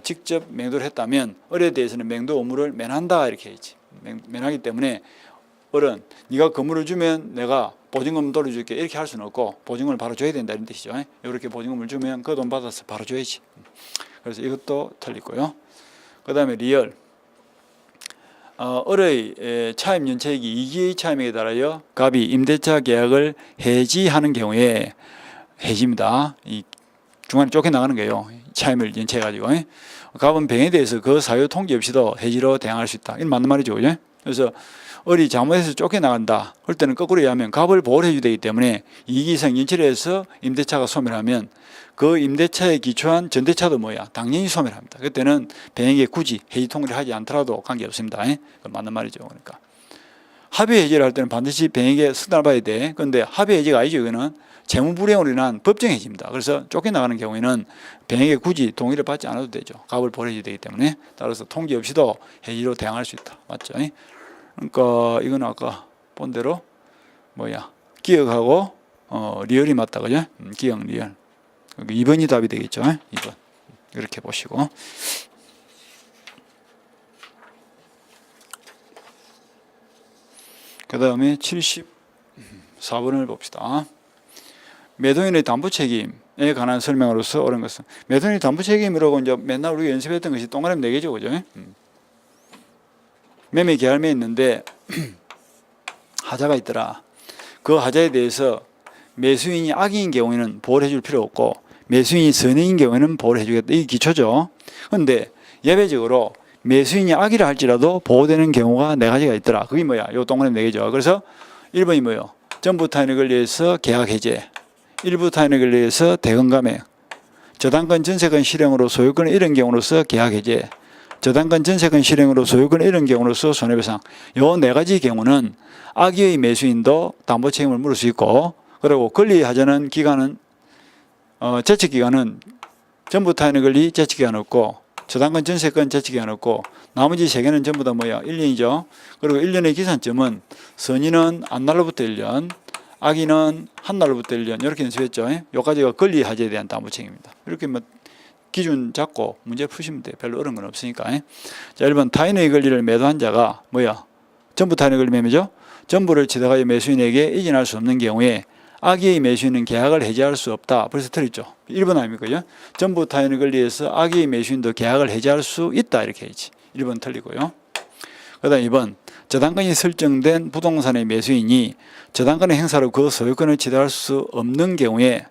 직접 맹도를 했다면 을에 대해서는 맹도 의무를 면한다 이렇게 해야지. 면하기 때문에 을은 네가 건물을 주면 내가 보증금 돌려줄게 이렇게 할 수는 없고 보증금을 바로 줘야 된다 이런 뜻이죠. 이렇게 보증금을 주면 그 돈 받아서 바로 줘야지. 그래서 이것도 틀리고요. 그 다음에 리얼 을의 차임 연체액이 2기의 차임에 따라여 갑이 임대차 계약을 해지하는 경우에 해지입니다. 이 중간에 쫓겨나가는 거예요. 차임을 연체해가지고. 갑은 병에 대해서 그 사유 통지 없이도 해지로 대항할 수 있다. 이건 맞는 말이죠. 그죠? 그래서 을이 잘못해서 쫓겨나간다. 그럴 때는 거꾸로 얘기하면 갑을 보호를 해줘야 되기 때문에 2기 이상 연체를 해서 임대차가 소멸하면 그 임대차에 기초한 전대차도 뭐야? 당연히 소멸합니다. 그때는 병에게 굳이 해지 통지를 하지 않더라도 관계없습니다. 맞는 말이죠. 그러니까 합의 해지를 할 때는 반드시 병에게 승낙을 받아야 돼. 그런데 합의 해지가 아니죠. 이거는 재무불이행으로 인한 법정 해지입니다. 그래서 쫓겨나가는 경우에는 병에게 굳이 동의를 받지 않아도 되죠. 갑을 보호해줘야 되기 때문에. 따라서 통지 없이도 해지로 대항할 수 있다. 맞죠? 그러니까 이건 아까 본 대로 뭐야? 기억하고 리얼이 맞다. 그죠? 기억 리얼. 2번이 답이 되겠죠. 2번. 이렇게 보시고. 그 다음에 74번을 봅시다. 매도인의 담보 책임에 관한 설명으로서 옳은 것은 매도인의 담보 책임이라고 이제 맨날 우리가 연습했던 것이 동그라미 4개죠. 그죠? 매매 계약매 있는데 하자가 있더라. 그 하자에 대해서 매수인이 악의인 경우에는 보호를 해줄 필요 없고 매수인이 선의인 경우에는 보호를 해주겠다. 이게 기초죠. 그런데 예외적으로 매수인이 악의를 할지라도 보호되는 경우가 4가지가 있더라. 그게 뭐야? 요 동그라미 4개죠. 그래서 1번이 뭐예요? 전부 타인에 걸려서 계약 해제, 일부 타인에 걸려서 대금 감액, 저당권 전세권 실행으로 소유권을 잃은 경우로서 계약 해제, 저당권 전세권 실행으로 소유권을 잃은 경우로서 손해배상. 요 네 가지 경우는 악의의 매수인도 담보 책임을 물을 수 있고, 그리고 권리하자는 기간은 제척기간은 전부 타인의 권리 제척기간 없고, 저당권 전세권 제척기간 없고, 나머지 세 개는 전부 다 뭐야? 1년이죠. 그리고 1년의 기산점은 선의는 안 날로부터 1년, 악의는 한 날로부터 1년 이렇게 연습했죠. 요까지가 권리하자에 대한 담보 책임입니다. 이렇게 뭐 기준 잡고 문제 푸시면 돼요. 별로 어려운 건 없으니까. 자, 1번 타인의 권리를 매도한 자가 뭐야? 전부 타인의 권리 매매죠. 전부를 지득하여 매수인에게 이전할 수 없는 경우에 악의의 매수인은 계약을 해지할 수 없다. 벌써 틀렸죠. 1번 아닙니까? 전부 타인의 권리에서 악의의 매수인도 계약을 해지할 수 있다. 이렇게 해야지. 1번 틀리고요. 그 다음 2번 저당권이 설정된 부동산의 매수인이 저당권의 행사로 그 소유권을 지득할 수 없는 경우에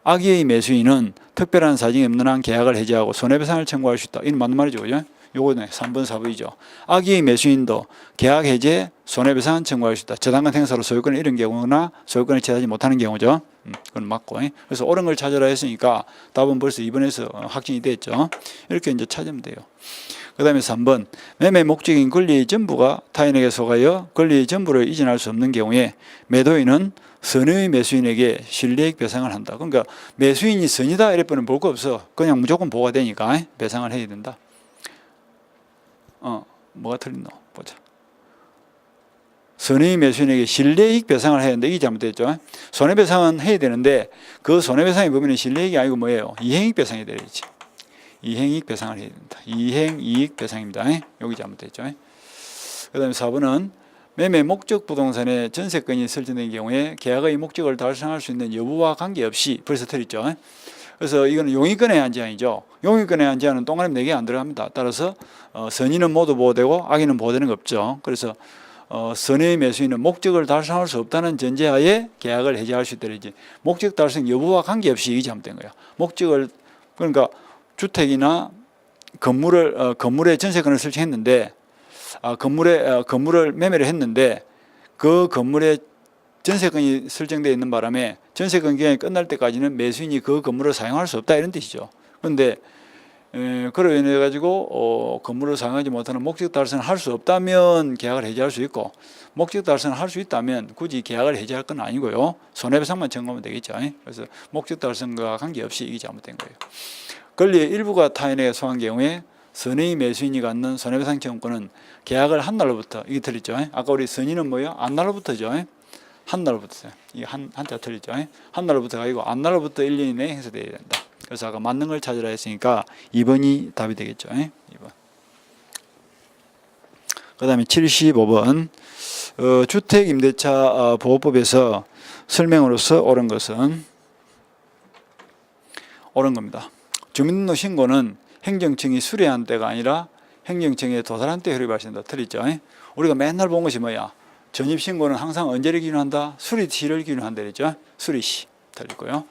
악의의 매수인은 특별한 사정이 없는 한 계약을 해지하고 손해배상을 청구할 수 있다. 이건 맞는 말이죠. 그죠? 요거는 3번 4번이죠. 악의의 매수인도 계약 해제, 손해배상을 청구할 수 있다. 저당권 행사로 소유권을 잃은 경우나 소유권을 취하지 못하는 경우죠. 그건 맞고. 그래서 옳은 걸 찾으라 했으니까 답은 벌써 2번에서 확정이 됐죠. 이렇게 이제 찾으면 돼요. 그 다음에 3번 매매 목적인 권리의 전부가 타인에게 속하여 권리의 전부를 이전할 수 없는 경우에 매도인은 선의 매수인에게 실리익 배상을 한다. 그러니까 매수인이 선이다 이럴 뻔은 볼 거 없어. 그냥 무조건 보가 되니까 배상을 해야 된다. 뭐가 틀린노? 보자. 선의 매수인에게 실리익 배상을 해야 되는데 이게 잘못됐죠. 손해배상은 해야 되는데 그 손해배상의 범위는 실리익이 아니고 뭐예요? 이행이익 배상이 되겠지. 이행이익 배상을 해야 된다. 이행이익 배상입니다. 여기 잘못됐죠. 그 다음에 4번은 매매 목적 부동산의 전세권이 설정된 경우에 계약의 목적을 달성할 수 있는 여부와 관계없이 벌써 틀렸죠. 그래서 이거는 용의권의 한제한이죠. 용의권의 한제한은 동그라미 4개 안 들어갑니다. 따라서 선의는 모두 보호되고 악의는 보호되는 거 없죠. 그래서 선의 매수인은 목적을 달성할 수 없다는 전제하에 계약을 해지할 수 있다든지 목적 달성 여부와 관계없이 이게 잘못된 거예요. 목적을 그러니까 주택이나 건물의 전세권을 설정했는데 건물을 매매를 했는데 그 건물에 전세권이 설정되어 있는 바람에 전세권 기간이 끝날 때까지는 매수인이 그 건물을 사용할 수 없다 이런 뜻이죠. 그런데 그로 인해 가지고 건물을 사용하지 못하는 목적 달성을 할 수 없다면 계약을 해지할 수 있고 목적 달성을 할 수 있다면 굳이 계약을 해지할 건 아니고요. 손해배상만 청구하면 되겠죠. 그래서 목적 달성과 관계없이 이게 잘못된 거예요. 권리의 일부가 타인에게 소한 경우에 선의 매수인이 갖는 손해배상 청구권은 계약을 한 날로부터 이게 틀리죠. 아까 우리 선의는 뭐예요? 안 날로부터죠. 한 날로부터 이 한자 틀리죠. 한 날로부터 가지고 안 날로부터 1년 이내에 행사되어야 된다. 그래서 아까 맞는 걸 찾으라 했으니까 2번이 답이 되겠죠. 2번. 그 다음에 75번 주택임대차 보호법에서 설명으로서 옳은 것은 옳은 겁니다. 주민등록 신고는 행정청이 수리한 때가 아니라 행정청에 도달한 때 효력이 발생한다. 틀리죠. 우리가 맨날 본 것이 뭐야? 전입신고는 항상 언제를 기준한다? 수리시를 기준한다 그랬죠. 수리시 틀리고요.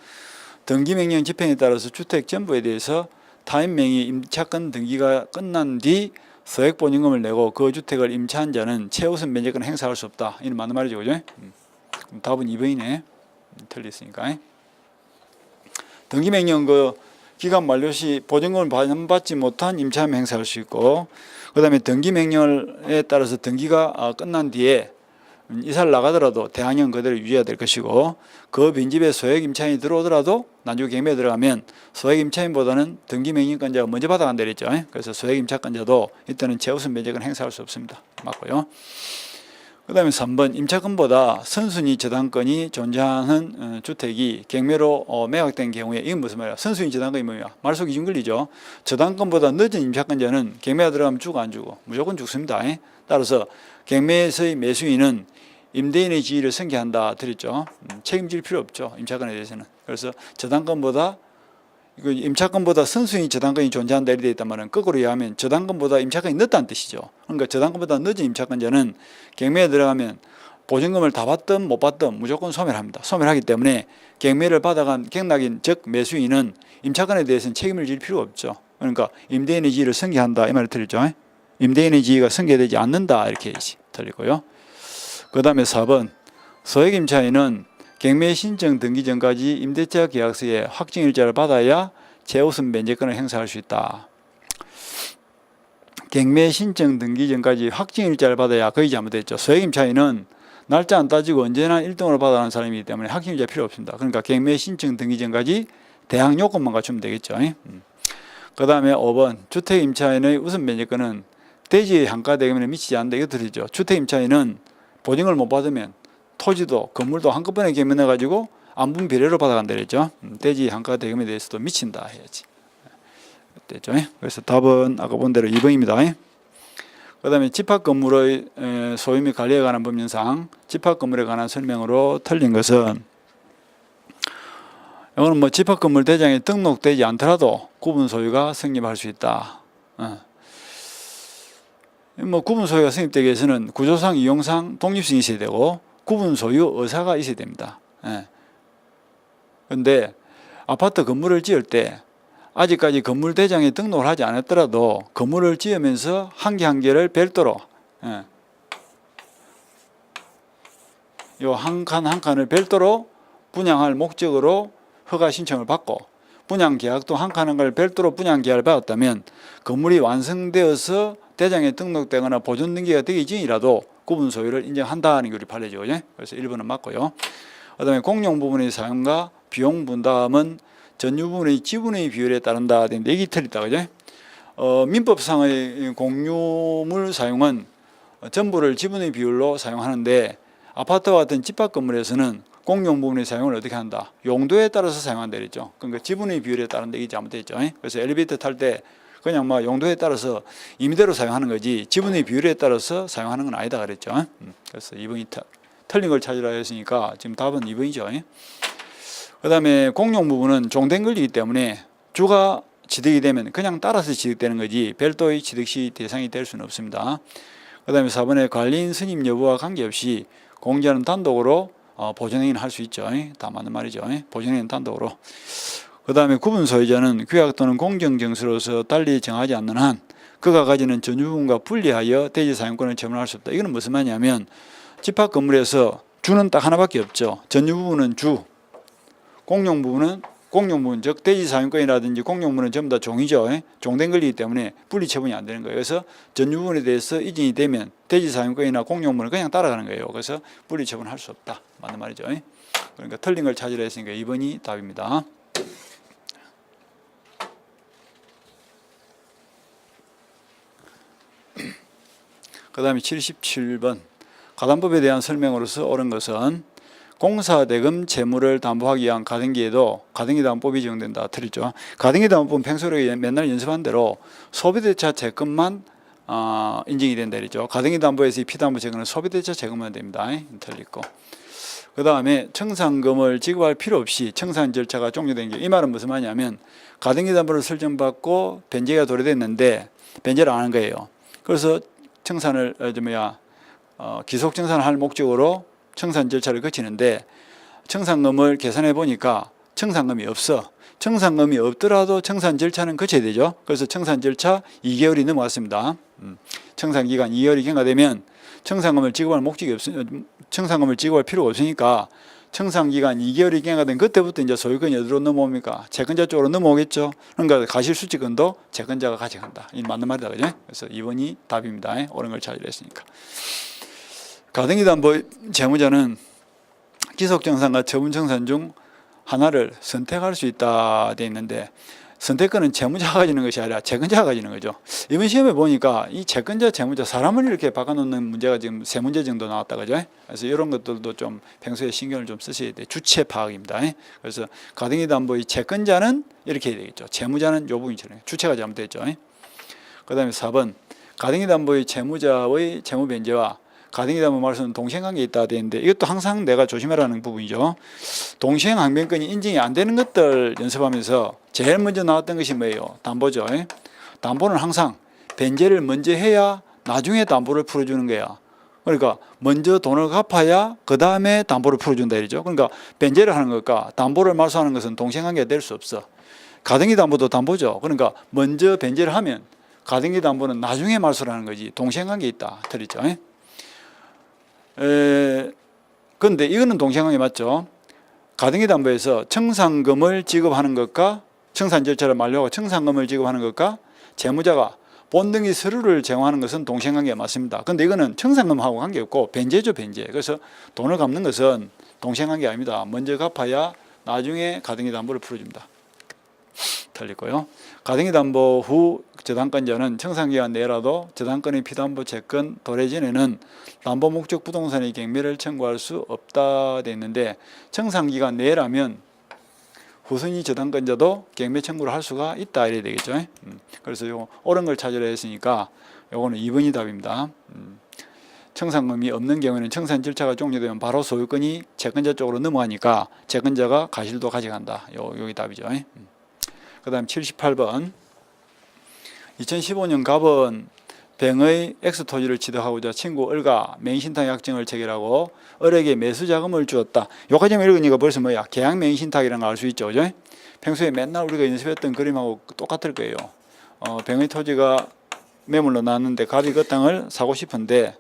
등기명령 집행에 따라서 주택 전부에 대해서 타인 명의 임차권 등기가 끝난 뒤 소액보증금을 내고 그 주택을 임차한 자는 최우선 면제권을 행사할 수 없다. 이는 맞는 말이죠. 그죠? 그럼 답은 2번이네. 틀렸으니까. 등기명령 기간 만료 시 보증금을 받지 못한 임차하면 행사할 수 있고, 그 다음에 등기명령에 따라서 등기가 끝난 뒤에 이사를 나가더라도 대항형 그대로 유지해야 될 것이고, 그 빈집에 소액 임차인이 들어오더라도 나중에 경매에 들어가면 소액 임차인보다는 등기명령권자가 먼저 받아간다 그랬죠. 그래서 소액 임차권자도 이때는 최우선 면제권 행사할 수 없습니다. 맞고요. 그 다음에 3번 임차권보다 선순위 저당권이 존재하는 주택이 경매로 매각된 경우에 이건 무슨 말이야? 선순위 저당권이 뭐야? 말소 기준 권리죠. 저당권보다 늦은 임차권자는 경매가 들어가면 주고 안 주고 무조건 죽습니다. 따라서 경매에서의 매수인은 임대인의 지위를 승계한다 드렸죠. 책임질 필요 없죠. 임차권에 대해서는. 그래서 저당권보다 임차권보다 선순위 저당권이 존재한다 이렇게 되어 있단 말은 거꾸로 이해하면 저당권보다 임차권이 늦다는 뜻이죠. 그러니까 저당권보다 늦은 임차권자는 경매에 들어가면 보증금을 다 받든 못 받든 무조건 소멸합니다. 소멸하기 때문에 경매를 받아간 객락인 즉 매수인은 임차권에 대해서는 책임을 질 필요가 없죠. 그러니까 임대인의 지위를 승계한다 이 말을 들었죠. 임대인의 지위가 승계되지 않는다 이렇게 해야지. 틀리고요. 그 다음에 4번 소액 임차인은 경매 신청 등기 전까지 임대차 계약서에 확정일자를 받아야 최우선 면제권을 행사할 수 있다. 경매 신청 등기 전까지 확정일자를 받아야 거의 잘못됐죠. 소액임차인은 날짜 안 따지고 언제나 1등으로 받아가는 사람이기 때문에 확정일자 필요 없습니다. 그러니까 경매 신청 등기 전까지 대항 요건만 갖추면 되겠죠. 그 다음에 5번 주택임차인의 우선 면제권은 대지의 향가 대금에 미치지 않는다. 이거 들으죠. 주택임차인은 보증을 못 받으면 토지도 건물도 한꺼번에 경매해가지고 안분 비례로 받아간다 그랬죠. 대지 향가 대금에 대해서도 미친다 해야지. 됐죠. 그래서 답은 아까 본 대로 2번입니다. 그 다음에 집합건물의 소유 및 관리에 관한 법령상 집합건물에 관한 설명으로 틀린 것은 이거는 뭐 집합건물 대장에 등록되지 않더라도 구분 소유가 성립할 수 있다. 뭐 구분 소유가 성립되기 위해서는 구조상 이용상 독립성이 있어야 되고 구분 소유 의사가 있어야 됩니다. 그런데 아파트 건물을 지을 때 아직까지 건물 대장에 등록을 하지 않았더라도 건물을 지으면서 한 개 한 개를 별도로 요 한 칸 한 칸을 별도로 분양할 목적으로 허가 신청을 받고 분양 계약도 한 칸 한 칸을 별도로 분양 계약을 받았다면 건물이 완성되어서 대장에 등록되거나 보존 등기가 되기 전이라도 구분 소유를 인정한다는 게 우리 판례죠. 그래서 1번은 맞고요. 그다음에 공용 부분의 사용과 비용 분담은 전유 부분의 지분의 비율에 따른다. 얘기 틀렸다. 그죠? 민법상의 공유물 사용은 전부를 지분의 비율로 사용하는데 아파트와 같은 집합 건물에서는 공용 부분의 사용을 어떻게 한다? 용도에 따라서 사용한다 그랬죠. 그러니까 지분의 비율에 따른다. 이게 잘못됐죠. 그래서 엘리베이터 탈 때 그냥 뭐 용도에 따라서 임의대로 사용하는 거지 지분의 비율에 따라서 사용하는 건 아니다 그랬죠. 그래서 2번이 틀린 걸 찾으라 했으니까 지금 답은 2번이죠. 그 다음에 공용 부분은 종된 권리이기 때문에 주가 취득이 되면 그냥 따라서 취득되는 거지 별도의 취득시 대상이 될 수는 없습니다. 그 다음에 4번에 관리인 선임 여부와 관계없이 공개하는 단독으로 보존행위는 할 수 있죠. 다 맞는 말이죠. 보존행위는 단독으로. 그 다음에 구분 소유자는 규약 또는 공정정서로서 달리 정하지 않는 한 그가 가지는 전유부분과 분리하여 대지 사용권을 처분할 수 없다. 이거는 무슨 말이냐면 집합 건물에서 주는 딱 하나밖에 없죠. 전유부분은 주, 공용 부분은 공용부분, 즉 대지 사용권이라든지 공용부분은 전부 다 종이죠. 종된 권리이기 때문에 분리 처분이 안 되는 거예요. 그래서 전유부분에 대해서 이전이 되면 대지 사용권이나 공용부분은 그냥 따라가는 거예요. 그래서 분리 처분할 수 없다. 맞는 말이죠. 그러니까 틀린 걸 찾으라 했으니까 2번이 답입니다. 그 다음에 77번 가담법에 대한 설명으로서 옳은 것은 공사대금 채무를 담보하기 위한 가등기에도 가등기담보법이 적용된다. 틀렸죠. 가등기담보법은 평소에 맨날 연습한 대로 소비대차 채권만 인정이 된다. 그랬죠. 가등기담보에서 이 피담보 채권은 소비대차 채권만 됩니다. 틀리고. 그 다음에 청산금을 지급할 필요 없이 청산 절차가 종료된 게 이 말은 무슨 말이냐면 가등기담보를 설정받고 변제가 도래됐는데 변제를 안 한 거예요. 그래서 청산을 기속 청산을 할 목적으로 청산 절차를 거치는데 청산금을 계산해 보니까 청산금이 없어. 청산금이 없더라도 청산 절차는 거쳐야 되죠. 그래서 청산 절차 2개월이 넘어갔습니다. 청산 기간 2개월이 경과되면 청산금을 지급할 목적이 청산금을 지급할 필요가 없으니까 청산 기간 2개월이 경과된 그때부터 이제 소유권이 어디로 넘어옵니까? 채권자 쪽으로 넘어오겠죠. 그러니까 가실수취권도 채권자가 가져간다. 이 맞는 말이다, 그죠? 그래서 2번이 답입니다. 옳은 걸 찾으려 했으니까. 가등기담보 채무자는 기속청산과 처분청산 중 하나를 선택할 수 있다 되어 있는데 선택권은 채무자가 가지는 것이 아니라 채권자가 가지는 거죠. 이번 시험에 보니까 이 채권자, 채무자 사람을 이렇게 바꿔놓는 문제가 지금 3문제 정도 나왔다 그죠? 그래서 이런 것들도 좀 평소에 신경을 좀 쓰셔야 돼. 주체 파악입니다. 그래서 가등기담보의 채권자는 이렇게 해야 되겠죠. 채무자는 요 부분처럼 주체가 잘못됐죠. 그 다음에 4번 가등기담보의 채무자의 채무 변제와 가등기담보 말씀은 동시행관계에 있다 되는데 이것도 항상 내가 조심하라는 부분이죠. 동시행항변권이 인정이 안 되는 것들 연습하면서 제일 먼저 나왔던 것이 뭐예요? 담보죠. 담보는 항상 변제를 먼저 해야 나중에 담보를 풀어주는 거야. 그러니까 먼저 돈을 갚아야 그 다음에 담보를 풀어준다 이러죠. 그러니까 변제를 하는 것과 담보를 말소하는 것은 동시행관계가 될 수 없어. 가등기담보도 담보죠. 그러니까 먼저 변제를 하면 가등기담보는 나중에 말소를 하는 거지 동시행관계에 있다. 틀리죠. 그런데 이거는 동시행관계 맞죠? 가등기담보에서 청산금을 지급하는 것과 청산 절차를 만료하고 청산금을 지급하는 것과 채무자가 본등기 서류를 제공하는 것은 동생관계가 맞습니다. 근데 이거는 청산금하고 관계없고 변제죠, 변제. 그래서 돈을 갚는 것은 동생관계가 아닙니다. 먼저 갚아야 나중에 가등기 담보를 풀어줍니다. 틀리고요. 가등기 담보 후 저당권자는 청산기간 내라도 저당권의 피담보 채권 도래전에는 담보 목적 부동산의 경매를 청구할 수 없다 돼 있는데, 청산기간 내라면 후순위 저당권자도 경매 청구를 할 수가 있다 이래야 되겠죠. 그래서 요 옳은 걸 찾으려 했으니까 요거는 2번이 답입니다. 청산금이 없는 경우에는 청산 절차가 종료되면 바로 소유권이 채권자 쪽으로 넘어가니까 채권자가 가실도 가져간다. 여기 답이죠. 그 다음 78번. 2015년 갑은 병의 X토지를 취득하고자 친구 을과 맹신탁 약정을 체결하고 을에게 매수자금을 주었다. 여기까지만 읽으니까 벌써 뭐야? 계약 맹신탁이라는 걸 알 수 있죠. 그죠? 평소에 맨날 우리가 연습했던 그림하고 똑같을 거예요. 병의 토지가 매물로 나왔는데 갑이 그 땅을 사고 싶은데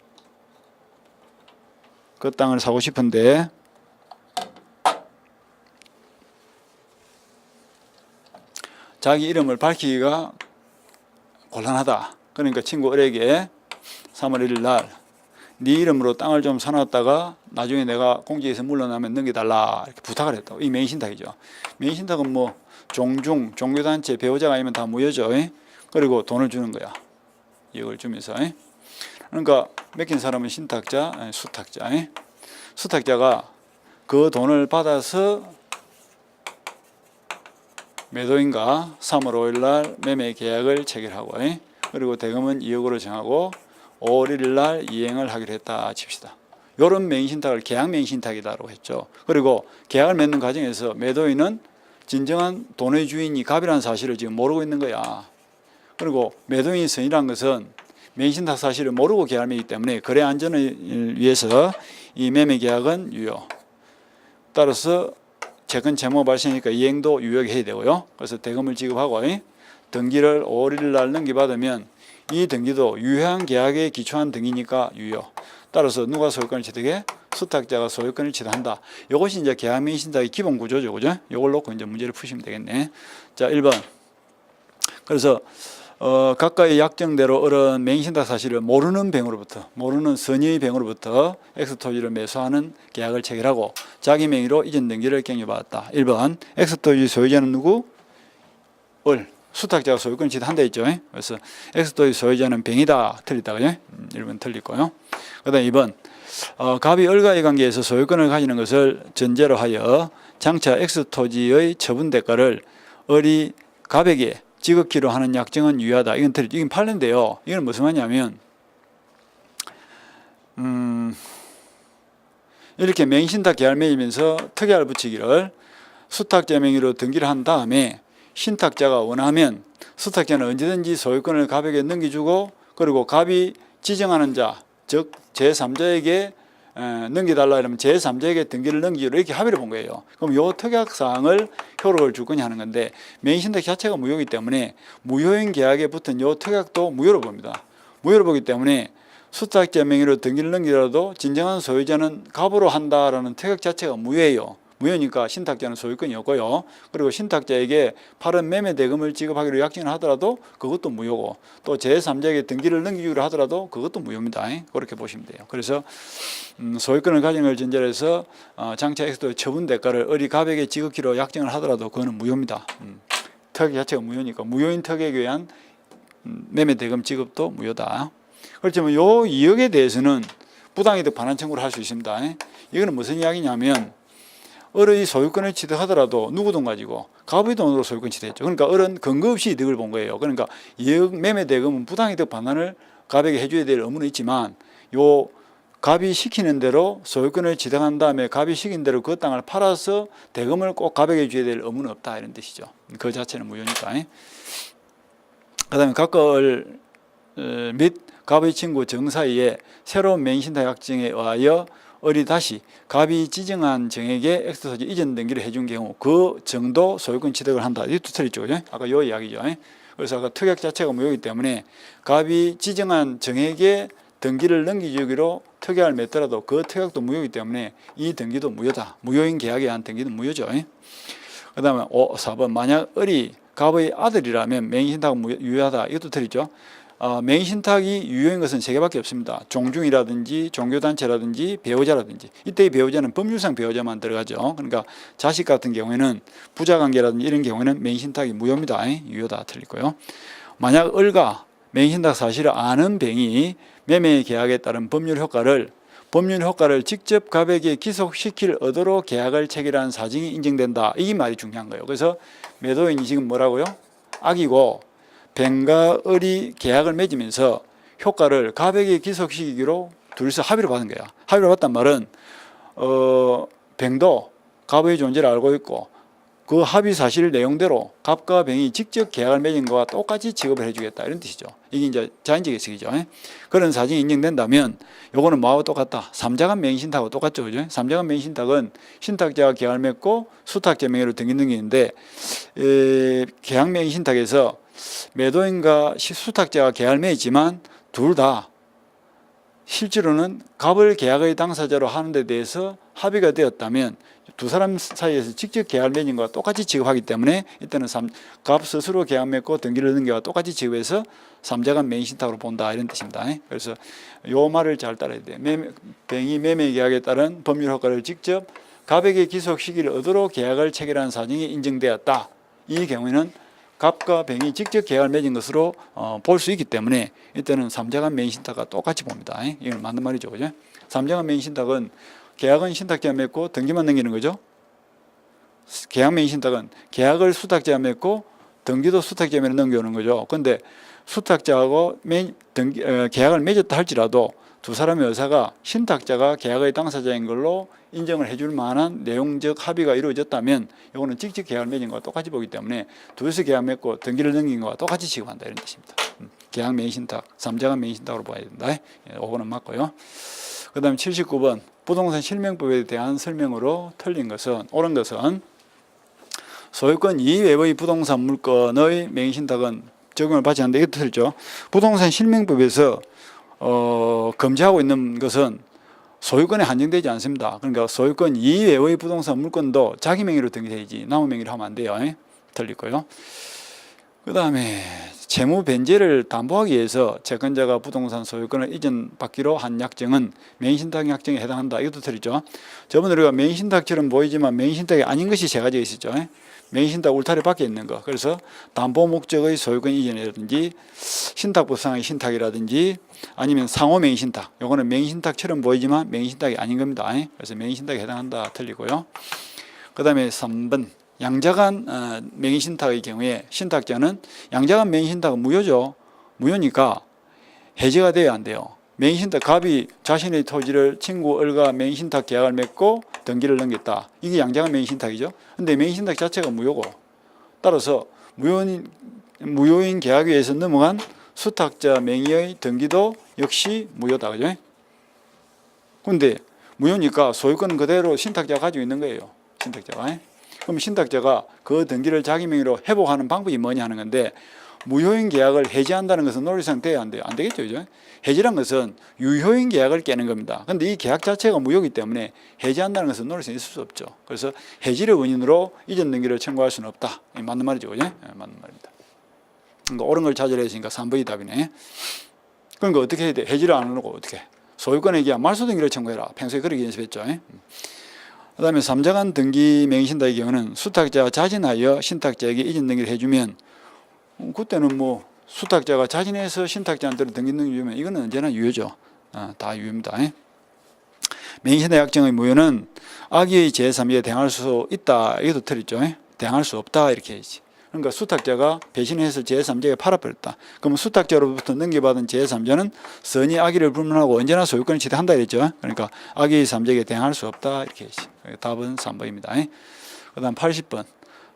자기 이름을 밝히기가 곤란하다. 그러니까 친구 을에게 3월 1일 날 네 이름으로 땅을 좀 사놨다가 나중에 내가 공지에서 물러나면 넘겨달라 이렇게 부탁을 했다. 이 맹신탁이죠. 맹신탁은 뭐 종중, 종교단체, 배우자가 아니면 다 무효죠. 그리고 돈을 주는 거야. 이걸 주면서. 그러니까 맡긴 사람은 신탁자, 수탁자. 수탁자가 그 돈을 받아서 매도인과 3월 5일 날 매매 계약을 체결하고, 그리고 대금은 2억으로 정하고 5월 1일 날 이행을 하기로 했다 칩시다. 이런 맹신탁을 계약 맹신탁이라고 했죠. 그리고 계약을 맺는 과정에서 매도인은 진정한 돈의 주인이 갑이라는 사실을 지금 모르고 있는 거야. 그리고 매도인이 선이라는 것은 맹신탁 사실을 모르고 계약을 맺기 때문에 거래 안전을 위해서 이 매매 계약은 유효. 따라서 채권 채무 발생이니까 이행도 유효하게 해야 되고요. 그래서 대금을 지급하고 등기를 5월 1일 날 넘겨받으면 이 등기도 유효한 계약에 기초한 등기니까 유효. 따라서 누가 소유권을 취득해? 수탁자가 소유권을 취득한다. 이것이 이제 계약 맹신탁의 기본 구조죠. 그죠? 이걸 놓고 이제 문제를 푸시면 되겠네. 자, 1번. 그래서 각각의 약정대로 을은 맹신탁 사실을 모르는 병으로부터, 모르는 선의의 병으로부터 X토지를 매수하는 계약을 체결하고 자기 명의로 이전 등기를 갱료받았다. 1번. X토지 소유자는 누구? 을. 수탁자가 소유권을 취득한다 했죠. 그래서 X토지 소유자는 병이다. 틀리다. 그죠? 1번 틀리고요. 그 다음 2번. 갑이 을과의 관계에서 소유권을 가지는 것을 전제로 하여 장차 X토지의 처분 대가를 을이 갑에게 지급키로 하는 약정은 유효하다. 이건 틀리죠. 이건 판례인데요. 이건 무슨 말이냐면 이렇게 맹신탁 계약을 맺으면서 특약을 붙이기를 수탁자 명의로 등기를 한 다음에 신탁자가 원하면 수탁자는 언제든지 소유권을 갑에게 넘겨주고, 그리고 갑이 지정하는 자, 즉 제3자에게 넘겨달라 이러면 제3자에게 등기를 넘기기로 이렇게 합의를 본 거예요. 그럼 요 특약사항을 효력을 줄 거냐 하는 건데, 맹신탁 자체가 무효이기 때문에 무효인 계약에 붙은 요 특약도 무효로 봅니다. 무효로 보기 때문에 수탁자 명의로 등기를 넘기더라도 진정한 소유자는 갑으로 한다라는 특약 자체가 무효예요. 무효니까 신탁자는 소유권이 없고요. 그리고 신탁자에게 파른 매매 대금을 지급하기로 약정을 하더라도 그것도 무효고, 또 제3자에게 등기를 넘기기로 하더라도 그것도 무효입니다. 그렇게 보시면 돼요. 그래서 소유권을 가진 걸 전제로 해서 장차 X토지 처분 대가를 을이 갑에게 지급키로 약정을 하더라도 그거는 무효입니다. 특약 자체가 무효니까 무효인 특약에 의한 매매 대금 지급도 무효다. 그렇지만 요 2억에 대해서는 부당이득 반환 청구를 할 수 있습니다. 이거는 무슨 이야기냐면 을의 소유권을 취득하더라도 누구 돈 가지고? 갑의 돈으로 소유권 취득했죠. 그러니까 을은 근거 없이 이득을 본 거예요. 그러니까 2억 매매 대금은 부당이득 반환을 갑에게 해줘야 될 의무는 있지만, 요 갑이 시키는 대로 소유권을 취득한 다음에 갑이 시킨 대로 그 땅을 팔아서 대금을 꼭 갑에게 줘야 될 의무는 없다 이런 뜻이죠. 그 자체는 무효니까. 그 다음에 각각 을 및 갑의 친구 정 사이에 새로운 맹신탁 약정에 의하여 을이 다시 갑이 지정한 정에게 X토지 이전 등기를 해준 경우 그 정도 소유권 취득을 한다. 이것도 틀렸죠. 그죠? 아까 요 이야기죠. 그래서 아까 특약 자체가 무효이기 때문에 갑이 지정한 정에게 등기를 넘기주기로 특약을 맺더라도 그 특약도 무효이기 때문에 이 등기도 무효다. 무효인 계약에 한 등기는 무효죠. 그 다음에 4번. 만약 을이 갑의 아들이라면 맹신탁은 유효하다. 이것도 틀렸죠. 맹신탁이 유효인 것은 세 개밖에 없습니다. 종중이라든지 종교단체라든지 배우자라든지. 이때의 배우자는 법률상 배우자만 들어가죠. 그러니까 자식 같은 경우에는 부자관계라든지 이런 경우에는 맹신탁이 무효입니다. 유효다 틀리고요. 만약 을과 맹신탁 사실을 아는 뱅이 매매 계약에 따른 법률 효과를 직접 갑에게 기속시킬 의도로 계약을 체결한 사정이 인정된다. 이게 말이 중요한 거예요. 그래서 매도인이 지금 뭐라고요? 악이고 뱅과 을이 계약을 맺으면서 효과를 갑에게 기속시키기로 둘이서 합의를 받은 거야. 합의를 받단 말은 뱅도 갑의 존재를 알고 있고 그 합의 사실 내용대로 갑과 뱅이 직접 계약을 맺은 것과 똑같이 지급을 해주겠다 이런 뜻이죠. 이게 이제 자연적 해석이죠. 그런 사정이 인정된다면 요거는 뭐하고 똑같다? 삼자간 맹신탁하고 똑같죠. 그죠? 삼자간 맹신탁은 신탁자가 계약을 맺고 수탁자 명의로 등기는 게 있는데 계약 맹신탁에서 매도인과 수탁자가 계약을 맺지만 둘 다 실제로는 갑을 계약의 당사자로 하는 데 대해서 합의가 되었다면 두 사람 사이에서 직접 계약을 맺은 것과 똑같이 지급하기 때문에 이때는 갑 스스로 계약 맺고 등기를 넣은 것과 똑같이 지급해서 삼자간 맹신탁으로 본다 이런 뜻입니다. 그래서 요 말을 잘 따라야 돼요. 뱅이 매매 계약에 따른 법률 효과를 직접 갑에게 기속시킬 의도로 계약을 체결한 사정이 인정되었다. 이 경우에는 갑과 뱅이 직접 계약을 맺은 것으로 볼 수 있기 때문에 이때는 삼자간 맹신탁과 똑같이 봅니다. 이건 맞는 말이죠. 그죠? 삼자간 맹신탁은 계약은 신탁자가 맺고 등기만 넘기는 거죠. 계약 맹신탁은 계약을 수탁자가 맺고 등기도 수탁자가 넘겨오는 거죠. 그런데 수탁자하고 계약을 맺었다 할지라도 두 사람의 의사가 신탁자가 계약의 당사자인 걸로 인정을 해줄 만한 내용적 합의가 이루어졌다면 이거는 직접 계약을 맺은 것과 똑같이 보기 때문에 둘이서 계약 맺고 등기를 넘긴 것과 똑같이 취급한다 이런 뜻입니다. 계약 맹신탁, 삼자간 맹신탁으로 봐야 된다. 이거는 맞고요. 그 다음에 79번 부동산 실명법에 대한 설명으로 틀린 것은 옳은 것은 소유권 이외의 부동산 물건의 맹신탁은 적용을 받지 않는다. 이것도 틀리죠. 부동산 실명법에서 금지하고 있는 것은 소유권에 한정되지 않습니다. 그러니까 소유권 이외의 부동산 물건도 자기 명의로 등기해야지 남의 명의로 하면 안 돼요. 틀리고요. 그 다음에 채무 변제를 담보하기 위해서 채권자가 부동산 소유권을 이전받기로 한 약정은 맹신탁 약정에 해당한다. 이것도 틀리죠. 저번에 우리가 맹신탁처럼 보이지만 맹신탁이 아닌 것이 세 가지가 있었죠. 맹신탁 울타리 밖에 있는 거. 그래서 담보 목적의 소유권 이전이라든지 신탁법상의 신탁이라든지 아니면 상호 맹신탁. 요거는 맹신탁처럼 보이지만 맹신탁이 아닌 겁니다. 그래서 맹신탁에 해당한다. 틀리고요. 그 다음에 3번. 양자간 맹신탁의 경우에 신탁자는 양자간 맹신탁은 무효죠. 무효니까 해제가 돼야 안 돼요. 맹신탁 갑이 자신의 토지를 친구 을과 맹신탁 계약을 맺고 등기를 넘겼다. 이게 양자간 맹신탁이죠. 근데 맹신탁 자체가 무효고 따라서 무효인 계약에 의해서 넘어간 수탁자 명의의 등기도 역시 무효다. 그죠? 근데 무효니까 소유권은 그대로 신탁자가 가지고 있는 거예요. 신탁자가. 그럼 신탁자가 그 등기를 자기 명의로 회복하는 방법이 뭐냐 하는 건데 무효인 계약을 해지한다는 것은 논리상 돼야 안 돼요. 안 되겠죠. 그죠? 해지란 것은 유효인 계약을 깨는 겁니다. 그런데 이 계약 자체가 무효이기 때문에 해지한다는 것은 논리상 있을 수 없죠. 그래서 해지를 원인으로 이전 등기를 청구할 수는 없다. 맞는 말이죠. 그죠? 맞는 말입니다. 그러니까 옳은 걸 찾으려 했으니까 3번이 답이네. 그러니까 어떻게 해야 돼? 해지를 안 하고 어떻게? 소유권에게 말소 등기를 청구해라. 평소에 그렇게 연습했죠. 그 다음에 삼자간 등기 맹신탁의 경우는 수탁자가 자진하여 신탁자에게 이전 등기를 해주면 그때는 뭐 수탁자가 자진해서 신탁자한테로 등기 주면 이거는 언제나 유효죠. 다 유효입니다. 맹신탁 약정의 무효는 악의의 제3자에 대항할 수 있다. 이것도 틀렸죠. 대항할 수 없다 이렇게 해야지. 그러니까 수탁자가 배신해서 제3자에게 팔아버렸다. 그러면 수탁자로부터 넘겨받은 제3자는 선의 악의를 불문하고 언제나 소유권을 취득한다 이랬죠. 그러니까 악의의 3자에게 대항할 수 없다 이렇게 해야지. 답은 3번입니다. 그 다음 80번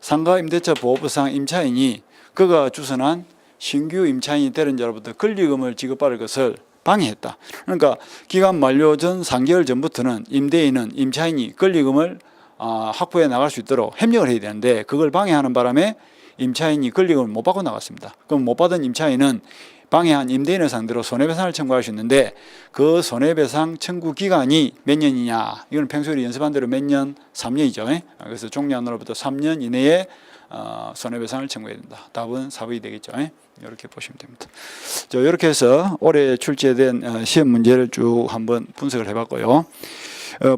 상가 임대차 보호법상 임차인이 그가 주선한 신규 임차인이 되는 자로부터 권리금을 지급받을 것을 방해했다. 그러니까 기간 만료 전 3개월 전부터는 임대인은 임차인이 권리금을 확보해 나갈 수 있도록 협력을 해야 되는데 그걸 방해하는 바람에 임차인이 권리금을 못 받고 나갔습니다. 그럼 못 받은 임차인은 방해한 임대인을 상대로 손해배상을 청구할 수 있는데 그 손해배상 청구 기간이 몇 년이냐. 이건 평소에 연습한 대로 몇 년? 3년이죠. 그래서 종료한으로부터 3년 이내에 손해배상을 청구해야 된다. 답은 4번이 되겠죠. 이렇게 보시면 됩니다. 자, 이렇게 해서 올해 출제된 시험 문제를 쭉 한번 분석을 해봤고요.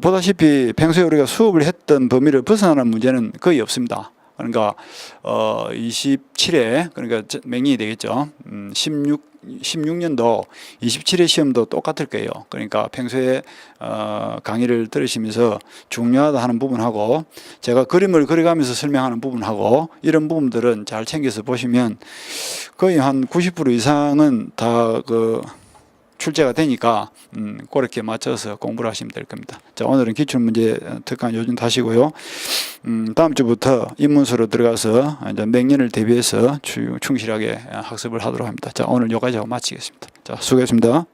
보다시피 평소에 우리가 수업을 했던 범위를 벗어나는 문제는 거의 없습니다. 그러니까 27회 그러니까 맹인이 되겠죠. 16년도 27회 시험도 똑같을 거예요. 그러니까 평소에 강의를 들으시면서 중요하다 하는 부분하고 제가 그림을 그려가면서 설명하는 부분하고 이런 부분들은 잘 챙겨서 보시면 거의 한 90% 이상은 다 출제가 되니까 그렇게 맞춰서 공부를 하시면 될 겁니다. 자, 오늘은 기출문제 특강 요즘 다시고요. 다음 주부터 입문서로 들어가서 이제 맹년을 대비해서 충실하게 학습을 하도록 합니다. 자, 오늘 여기까지 하고 마치겠습니다. 자, 수고했습니다.